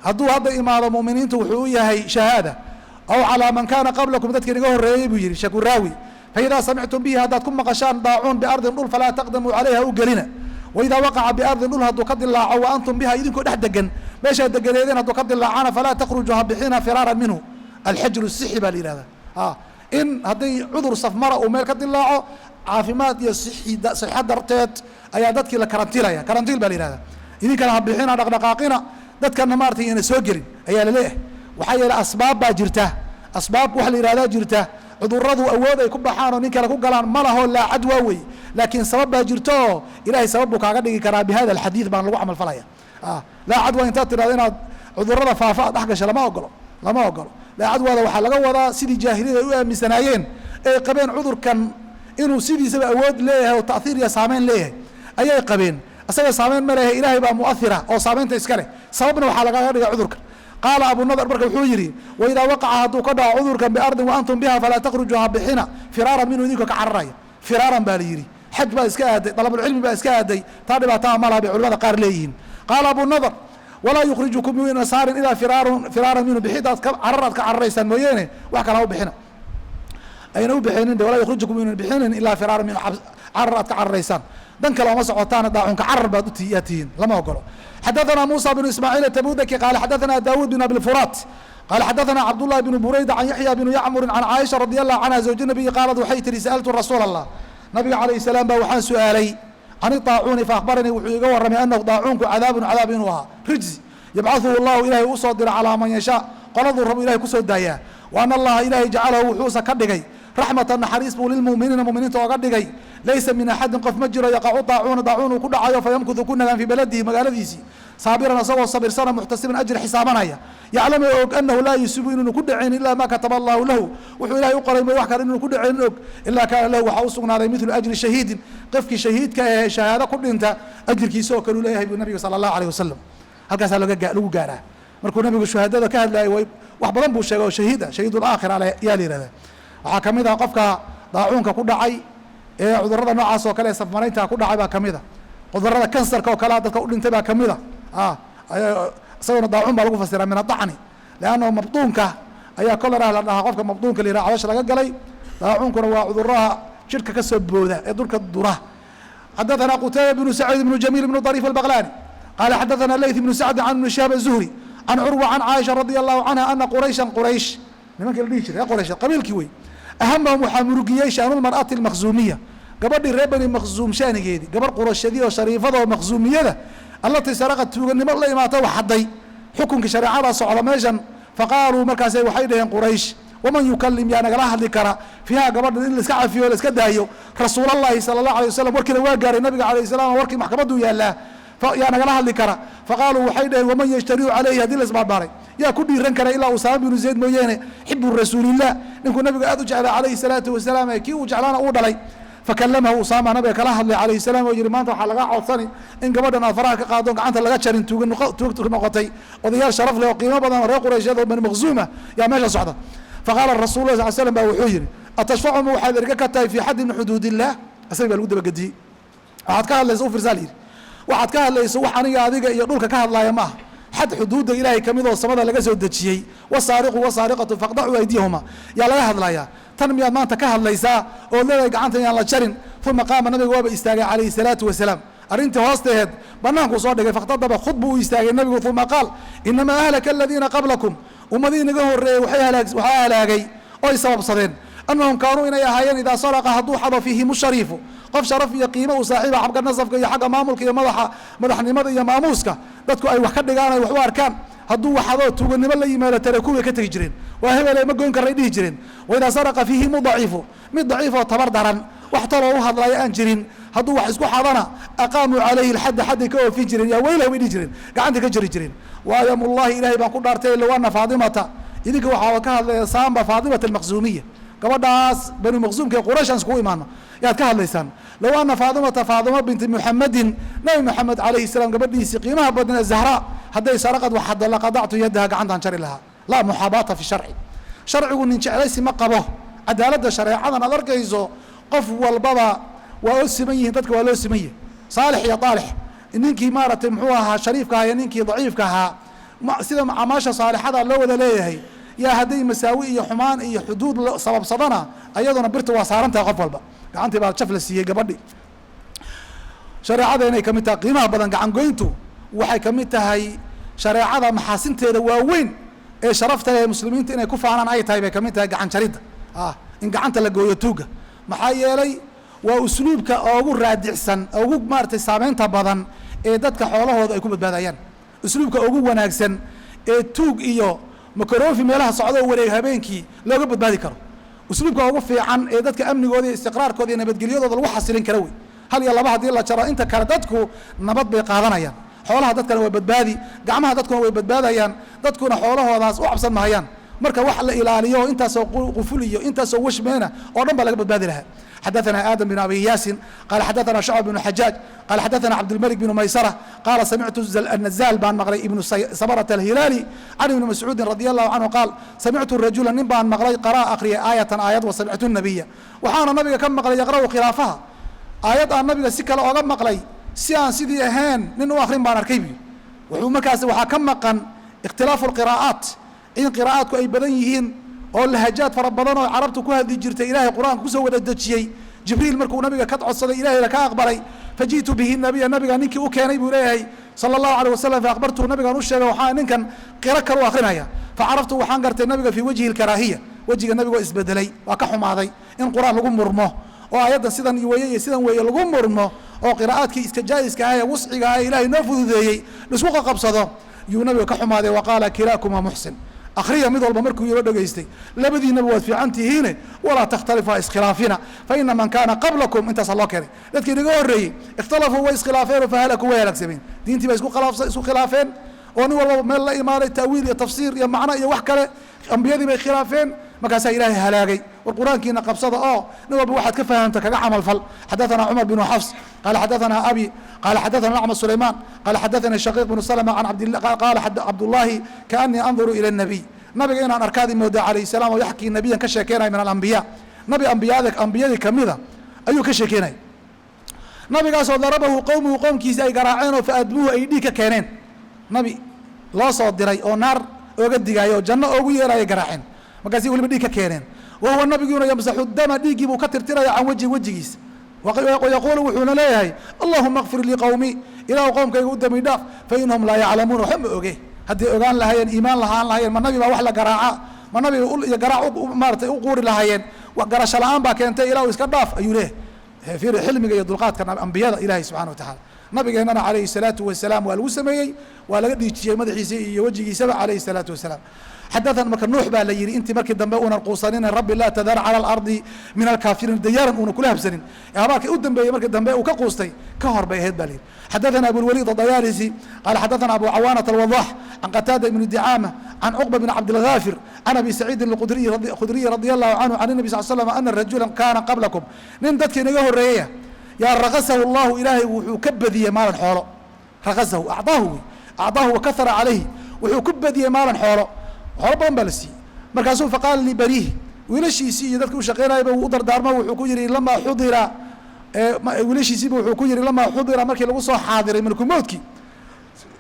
hadduu hadda imaado mu'miniintu wuxuu u yahay shahaada aw calaa man kaana qablakum dadkii naga horreeyey buu yihi shakuraawi faidaa samictum bihi haddaad ku maqashaan daacuun biardin dhul falaa taqdamuu calayha u gelina waidaa waqaca biardin dhul hadduu ka dilaaco wa antum biha idinkoo dhex degan meeshaad deganeedeen hadduu ka dilaacana falaa takrujuu habixina firaaran minhu alxajru sixi baa la yihahdaa in hadday cudur safmara uu meel ka dilaaco caafimaad iyo sixad darteed ayaa dadkii la karantiilaya. karantiil baa la yihahda. idinkana ha bixina dhaqdhaqaaqina, dadkana maaragtay ina soo gelin ayaa laleeyahay. waxaa yeelay asbaab baa jirta, asbaab waxa la yihahdaa jirta. cuduradu awood ay ku baxaan oo nin kale ku galaan ma laho laa cadwa wey, laakiin sabab baa jirto oo ilaahay sabab buu kaaga dhigi karaa. bi hada alxadiid baan lagu camal falaya. laa cadwa intaad tirahdo inaad cudurada faafa aad dhex gasho lama ogolo. laa cadwada waxaa laga wadaa sidii jaahiliyada ay u aaminsanaayeen ay qabeen cudurkan inuu sidiisaba awood leeyahay oo ta'hiir iyo saameyn leeyahay ayay qabeen. isaga saameyn ma leeyahay, ilaahay baa mu'athira oo saameynta iska leh, sababna waxaa lagaga dhiga cudurkan. qaala abu nadr marka wuxuu yidhi waidaa waqaca hadduu ka dhaco cudurkan biardin wa antum biha falaa takrujuu ha bixina firaaran minhu idinka ka cararaya. firaaran baa la yidhi, xaj baa iska aaday, dalabulcilmi baa iska aaday, taa dhibaataa ma laha bay culimada qaar leeyihiin. qaala abu nadr walaa yukrijukum min nasaarin ilaa firaaran minhu, bixidaad cararaad ka cararaysaan mooyeene wax kala u bixina ayna u bixinin. walaa yukrijukum min bixinin ilaa firaaran minhu, carar aad ka cararaysaan, dan kale oma socotaana daacunka carar baad yaa tihiin, lama ogolo. xadaثna muسى بن ismاعيل التبudki qال xadaثna dاوd بن أبي الفرات qال xadaثna cبدالله بن برaydة عن يحyى بن يعmر عن cائشha رضي الله عنها زوج النبي qاaلad waxay tihi sألtu رasuul الله nabiga عaليه السلام ba waxaan su-aalay can الطاacuuni faأخbaranii wuxuu iga waramay أنhu طاacuunku cadاaب cadaab inuu ahaa rijzi yabcaثhu الlahu ilahay usoo dira calىa man yashاء qoladuu rabu ilahay kusoo daayaa. وأن اllaha ilahay jacalahu wuxuusa ka dhigay raxmata naxariis buu lilmu'miniina muminiinta ooga dhigay. laysa min axadin qof ma jiro yaqacu daacuuna daacuun uu ku dhacayo fayamkudu ku nagaan fii beladihi magaaladiisii saabiran asagoo sabirsana muxtasiban ajri xisaabanaya. yaclamu og anahu laa yusibu inuunu ku dhacayn ilaa ma kataba allahu lahu, wuxuu ilahay u qoray wax kale inuunu ku dhacayn og. ilaa kaana lahu waxaa u sugnaaday midlu ajri shahiidin, qofkii shahiidka ee shahaado ku dhinta ajirkiisa oo kale u leeyahay buu nabiga sala allahu alayh wasalam. halkaasaa lagu gaaraa. markuu nabigu shahaadada ka hadlayay wax badan buu sheegay oo shahiida shahiidulaakhira yaa la yihahda. waxaa ka mid ah qofka daacuunka ku dhacay ee cudurada noocaas oo kale ee safmaraynta ku dhacay baa ka mid a. cudurada kansarka oo kale dadka u dhintay baa ka mid a. isagona daacuun baa lagu fasiraa min adacni, leannahu mabduunka ayaa koleraha la dhahaa, qofka mabduunka la yiraha caloosha laga galay. daacuunkuna waa cuduraha jidhka ka soo booda ee dhulka dura. xadaثna qutayba bnu saciid bnu jamiil bnu طariif albaqlani qaala xadaثna layth bnu sacd can ibni shihab الzuhri can curwa can caaisha radi allahu canha ana qurayshan quraysh nimankii la dhihi jiray quraysh qabiilkii wey ahamahum waxaa murugiyey shaanulmar'ati almakhzuumiya, gabadhii reer bani makhzuum shaanigeedii, gabarh qurashadii oo shariifada oo makhzuumiyada allatii saraqad tuuganimo la imaata wax hadday xukunkii shareecada socda meeshan. faqaaluu markaas waxay dhaheen quraysh waman yukalim yaa nagala hadli kara fiiha gabadha in laiska cafiyo laiska daayo rasuulallahi sala allahu alay wasalam. warkiina waa gaaray nabiga alayh salam, warkii maxkamaduu yaallaa, yaa nagala hadli kara. faqaaluu waxay dhaheen waman yashtariu calayhi haddii la isbaarbaaray yaa ku dhiiran kara ilaa usaama binu zayd mooyeene xibu rasuulillah, ninkuu nabiga aad u jeclaa calayhi salaatu wasalaam ee kii uu jeclaana uu dhalay. fakalamahu usaama nabiga kala hadlay calayhi salaam oo yihi maanta waxaa lagaa codsani in gabadhan aad faraha ka qaado gacanta laga jarin, tuug noqotay. odayaal sharaf leh oo qiimo badan oo reer quraysheed oo bani makhzuuma yaa meesha socda. faqaala rasul lah sal slam ba wuxuu yihi atashfacu ma waxaad erga ka tahay fii xaddi min xuduud illah. asaga baa lagu dabagediyey. waxaad ka hadlaysa u fiirsaa la yidhi, waxaad ka hadlayso wax aniga adiga iyo dhulka ka hadlaaya ma aha, xad xuduudda ilaahay ka mid oo samada laga soo dejiyey. wasaariqu wasaariqatu faqdacuu aydiyahuma yaa laga hadlayaa. tan miyaad maanta ka hadlaysaa ood leedahay gacanta yaan la jarin. uma qaama nabiga waaba istaagay calayhi salaatu wasalaam, arrintii hoosteed bannaankuu soo dhigay. faktadaba khud buu u istaagay nabigu. uma qaal inamaa ahlaka aladiina qablakum, ummadii naga horeeyey waxaa halaagay oy sababsadeen annahum kaanuu inay ahaayeen idaa saraqa hadduu xado fiihim shariifu, qof sharaf iyo qiimo u saaxiiba xagga nasabka iyo xagga maamulka iyo madaxnimada iyo maamuuska dadku ay wax ka dhigaan ay wax u arkaan. hadduu waxadoo tuuganimo la yimaado tarakuway ka tegi jireen, waa hebele ma goyn karay dhihi jireen. waidaa saraqa fiihimu daciifu, mid daciif oo tabar daran wax taloo u hadlaya aan jirin hadduu wax isku xadana aqaamuu calayhi alxadda xadday ka oofin jireen, yaa weylah way dhihi jireen, gacantay ka jari jireen. waayamullahi ilaahay baan ku dhaartay low ana faadimata, idinka waxaa ka hadlaya saamba faadimata almakhzuumiya, gabadhaas banu makhzuumka ee qurayshaan iskugu imaano yaad ka hadlaysaan. low ana faadimata faadima binti muxamedin nabi moxamed calayhi salaam gabadhiisii qiimaha badnee zahra hadday saraqad wax hadda laqadactu yadaha gacantaan jari lahaa. laa muxaabaata fi sharci, sharcigu nin jeclaysi ma qabo. cadaaladda shareecadan aad arkayso qof walbaba waa oo siman yihiin, dadka waa loo siman yihin, saalix iyo daalix, ninkii maaragtay muxuu ahaa shariifka ahaa iyo ninkii daciifka ahaa, sida amaasha saalixada loo wada leeyahay. yaa hadday masaawi iyo xumaan iyo xuduud sababsadana ayaduna birta waa saaran tahay qof walba. gacantii baa jaf la siiyey gabadhi. shareecada inay ka mid tahay qiimaha badan gacangoyntu waxay ka mid tahay shareecada maxaasinteeda waaweyn ee sharafta ee muslimiinta inay ku faanaan ay tahay bay ka mid tahay gacan jaridda, in gacanta la gooyo tuuga. maxaa yeelay وأسلوبك أو رادعسن أو مارتي سامين تبضن دتك حوله يكون بدباديان أسلوبك أو وناكسن توق إياه مكروفي ميلها صعدوا وليه هبينكي لو قبض بهذه كرو أسلوبك أو في عن دتك أمني قاضي استقرار قاضي نبت جليود هذا الواحد سلين كروي هل يلا بعض يلا ترى أنت كردتكو نبض بقاضنا يان حولها دتك هو بدبادي قعمها دتك هو بدباديان دتكنا حوله هذا وعبسن مهيان مركا واحد إلاليو أنت سو قفوليو أنت سو وش مينا ورنب لك بدبادي لها حدثنا آدم بن أبي ياسين قال حدثنا شعب بن حجاج قال حدثنا عبد الملك بن ميسرة قال سمعت النزال بن مغري ابن سبرة الهلالي عن ابن مسعود رضي الله عنه قال سمعت الرجل نبا مغري قراء أقري آية وسمعت النبي وحان النبي كم مغري يقرأ خلافها آيات النبي سكال أغم مغري سيان سيدي أهان ننو آخرين بان أركيبي وحو مكاس وحاكم مقن اختلاف القراءات إن قراءاتكو أي بدنيهين oo lahajaad fara badan oo carabtu ku hadli jirtay ilaahay quraanka ku soo wada dajiyay jibriil markuu nabiga ka codsaday ilaahay ka aqbalay fajiitu bihi nabiga ninkii u keenay buu leeyahay sallallahu alayhi wasallam fa akhbartu nabiga uu sheegay waxa ninkan qira kale u akhrinaya fa araftu waxaan gartay nabiga fi wajhi al-karaahiya wajiga nabiga isbedelay waa ka xumaaday in quraan lagu murmo oo ayada sidan weeye lagu murmo oo qiraa'adkii iska jaayiska ah wasciga ah ilaahay noo fududeeyay isku qabsado yuu nabiga ka xumaaday waqala kilaakum muhsin أخريا مذل بمركو يردو جيستي لبدي نبوات في عنتي هنا ولا تختلف إسخلافنا فإن من كان قبلكم أنت صلى الله عليه لكن يقول ري اختلفوا وإسخلافين فهلكوا ويهلك سبين دينتي بيسكو خلافين ونو والله ما لا إيمان التأويل يا تفسير يا معنى يا وحكة أنبياء بخلافين ما كان إلهي هلاقي والقرآن كينا قبصده نوى بواحد كفى أنت كعمل فل حدثنا عمر بن حفص قال حدثنا أبي قال حدثنا أحمد سليمان قال حدثنا الشقيق بن سلمة عن عبد الله قال عبد الله كأني أنظر إلى النبي نبي أنا أركاد المودع عليه السلام ويحكي النبي كشكينا من الأنبياء نبي أنبياء كمذا أيو كشكينا نبي قال ضربه قومه قوم كيسي قراعين فأدبوه أيديك كينين نبي لا صوت دراي أو نار وقد دقايو جنة أو يراي قراعين مقاسي يقول بديك كينين وهو النبي يقول يمسح الدم ديجي بكتر تراي عن وجهيس ويقول وحونا ليهي اللهم اغفر لي قومي إلى قومك قدامي داف فإنهم لا يعلمون وحم أوجيه هدي أوجان لهاين إيمان لهاين ما النبي ما وحلا قراعة ما النبي يقول يا قراعة مارت يقول لهاين وقرا شلام باكنت إلى ويسكداف أيوله في حلم جيد القات كان أنبياء إلهي سبحانه وتعالى نبي جينا عليه الصلاة والسلام والوسمي ولا قد يجي مدحي يوجه سبع عليه الصلاة والسلام حدثنا مكن نوح بقى ليري انت مركي دنبونا القوصانين رب لا تذر على الارض من الكافرين ديارا كلها بسنين يا باكي قدام بي مركي دنبو وكقوستي كهر بي هيد بالي حدثنا ابو الوليد الضيالسي قال حدثنا ابو عوانة الوضاح عن قتادة بن الدعامة عن عقبة بن عبد الغافر عن ابي سعيد الخدري رضي الله عنه عن النبي صلى الله عليه وسلم ان الرجل كان قبلكم نندك نجاه الرئيه يا رغسه الله الهي وكبذي مالا حوله رغسه اعطاه وكثر عليه وكبذي مالا حوله حربا بلسي مركزون فقال لي بريه ويلشيسي dadku shaqeynayba uu dardaarmo wuxuu ku yiri lama xudira wiilashiisii wuxuu ku yiri lama xudira markii lagu soo xaadiray malku moodki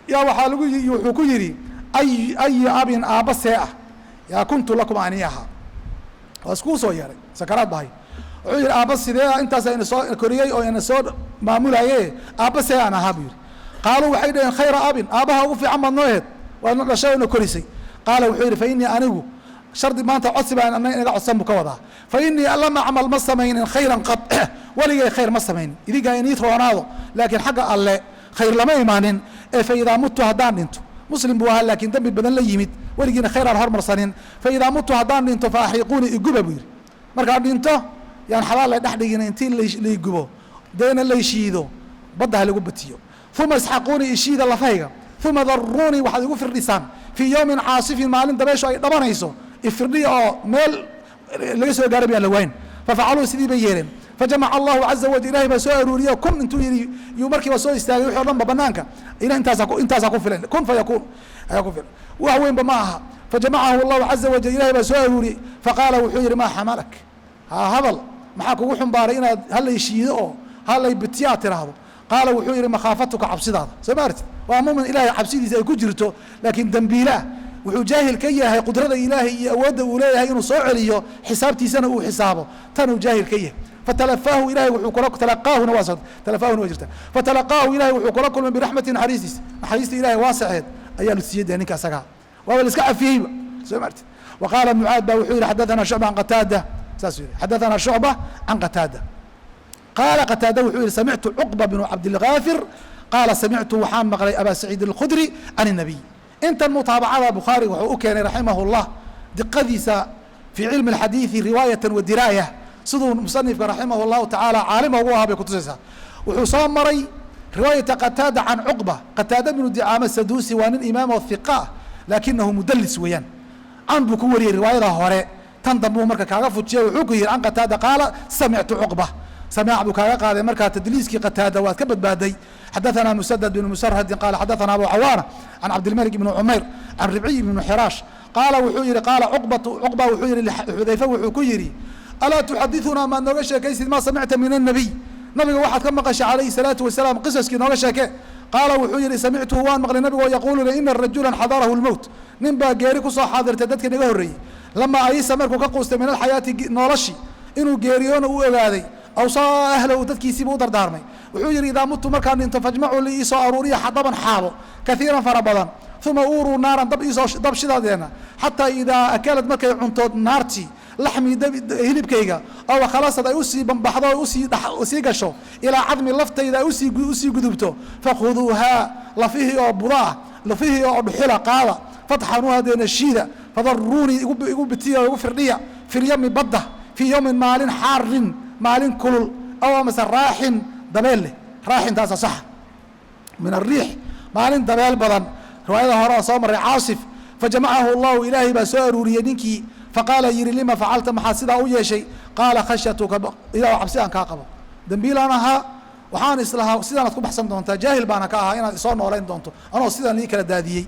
yaa waxa lagu wuxuu ku yiri ay abin abasea ya kuntu lakum aniyaha wasku soo yaray sakaraad bahay wuxuu yiri abasidee intaas ay soo koriyay oo ina soo maamulaye abasea ana habir qaalu waxay dheen khayra abin abaha ugu fiican madnoed waa dhashayna korisay قال وحير فإني أنجو شرط ما أنت عصب أن أنا عصب مكوضة فإني لما أعمل مسمين خيرا قط ولي خير مسمين إذا جاي نيترو أنا لكن حق الله خير لما إيمان فإذا مت هدان أنتو مسلم بوها لكن دم بدن لي يمد ولقينا خير الهر مرسلين فإذا مت هدان أنتو فأحيقوني الجبا بير مركا أنتو يعني حلال دحدقين أنتين اللي يجبو دين اللي يشيدو بدها اللي جبتيو ثم اسحقوني يشيد الله فيها ثم ضروني واحد يقول في اللسان في يوم عاصف مالين دبيشو اي دبانيسو افردي او ميل ليس غاربيا لوين ففعلوا سيدي بييرين فجمع الله عز وجل الهي بسو اروريا كن انتو يمركي بسو استاغي وخو دنب بنانكا الى انتاسا كو فلان كن فيكون هيكون فلان وهوين بماها فجمعه الله عز وجل الهي بسو اروري فقال وحير ما حملك هذا ما كوغو خنباري ان هل يشيدو هل يبتيا تراهو قال وحير مخافتك عبسيداد سمعت وعموما إلهي عبسيدي زي كجرته لكن دنبيله وحو جاهل كيه قدرة إلهي أود أوليه إنه صعليه حسابتي سنة وحسابه تنو جاهل كيه فتلفاه إلهي وحو كلك تلقاه نواسط تلفاه نواجرته فتلقاه إلهي وحو كلك من برحمة حريص إلهي واسع أيال السيد يعني كاسقا وهو الاسكع فيه سمعت وقال ابن معاذ وحير حدثنا شعبة عن قتادة حدثنا شعبة عن قتادة qaala qataada wuxuu yihi samictu cuqba bnu cabdilgaafir qaala samictu waxaan maqlay abaa saciid alkhudri can الnabiy. intan mutaabacada bukhaari wuxuu u keenay raximah اllah diqadiisa fii cilmi اlxadiidi riwaayatan wa diraaya siduu musanifka raximah اllahu tacaala caalima ugu ahaa bay kutusaysaa. wuxuu soo maray riwaayata qataada can cuqba. qataada bnu dicaama saduusi waa nin imaam oo hiqa ah laakinahu mudalis weeyaan, can buu ku wariyey riwaayada hore, tan dambuu marka kaaga fujiya wuxuu ku yihi can qataada qaala samictu cuqba. samaac buu kaaga qaaday markaa tadliiskii qataada waad ka badbaaday. xadaثana musadad bn musarhadin qaala xadaثana abu cawaana can cabdilmalik bni cumayr can ribciy bni xiraash qaala wuxuu yihi qaala cuqba wuxuu yihi xudayfa wuxuu ku yihi alaa tuxadiثunaa maad nooga sheekaysid maa samicta min الnabiy, nabiga waxaad ka maqashay calayhi الsalaatu wasalaam qisaskii nooga sheeke. qaala wuxuu yihi samictuhu waan maqlay nabigoo yaquuluna ina rajulan xadarahu lmowt, nin baa geeri kusoo xaadirtay dadkii naga horreeyey. lamaa ayisa markuu ka quustay min alxayaati noloshii inuu geeriyoona u ogaaday, awsaa ahlahu dadkiisiibuu u dardaarmay. wuxuu yihi idaa mutu markaan dhinto fajmacuu li iisoo aruuriya xadaban xaabo kaiiran fara badan, uma uuruu naaran dab shidadeena xataa idaa akalad markay cuntood naartii laxmii hilibkayga oo khalasad ay usii bambaxdo o usii gasho ilaa cadmi laftayda ay usii gudubto, fakhuduuhaa lafihii oo budaah lafihii oo dhuxula qaada, fatxanuuha deena shiida, fadaruunii igu bitiya o igu firdhiya filyami badda fii yowmin maalin xaarin maalin kulul aw amase raaxin dabeel leh. raaxintaasa saxa min ariix maalin dabeel badan. riwaayada hore oo soo maray caasif fajamacahu allahu ilaahay baa soo aruuriyey ninkii faqaala yihi lima facalta maxaa sidaa u yeeshay, qaala khashyatuka ilah cabsi aan kaa qabo, dambiilaan ahaa waxaan islahaa sidaanaad ku baxsan doontaa, jaahil baana ka ahaa inaad isoo noolayn doonto anoo sidaan ii kala daadiyey,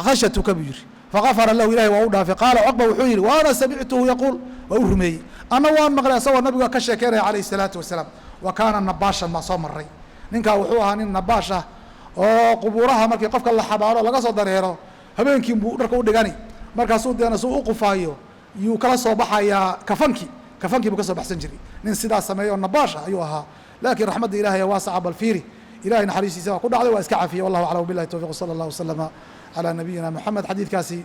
khashyatuka buu yihi fagafara lahu ilahay waa u dhaafay. qaala cuqba wuxuu yihi wa ana samictuhu yaquul, waa u rumeeyey ana waan maqlay asagoo nabiga ka sheekeynaya calayhi الsalaatu wasalaam. wa kaana nabaashan baa soo maray, ninkaa wuxuu ahaa nin nabaash ah oo qubuuraha markii qofka la xabaaro laga soo dareero habeenkiin buu dharka u dhigani, markaasuu deena suu u qufaayo yuu kala soo baxayaa kafankii buu ka soo baxsan jiray. nin sidaas sameeya oo nabaash ah ayuu ahaa, laakiin raxmadda ilahay waasaca balfiiri ilahay naxariistiisa waa ku dhacday, waa iska cafiyey. wallahu aclam billahi tawfiq sala allah waslama calaa nabiyina moxamed. xadiidkaasi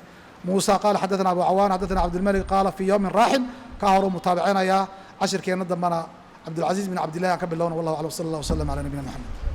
muusa qaala xadaثana abu cawaan xadaثana cabdilmalik qaala fii yowmin raaxin ka horuu mutaabicinayaa. cashirkeenna dambana cabdilcaziiz bin cabdillahi aan ka bilowna wallahu aclam sala allah waslama calaa nabiyina moxamed.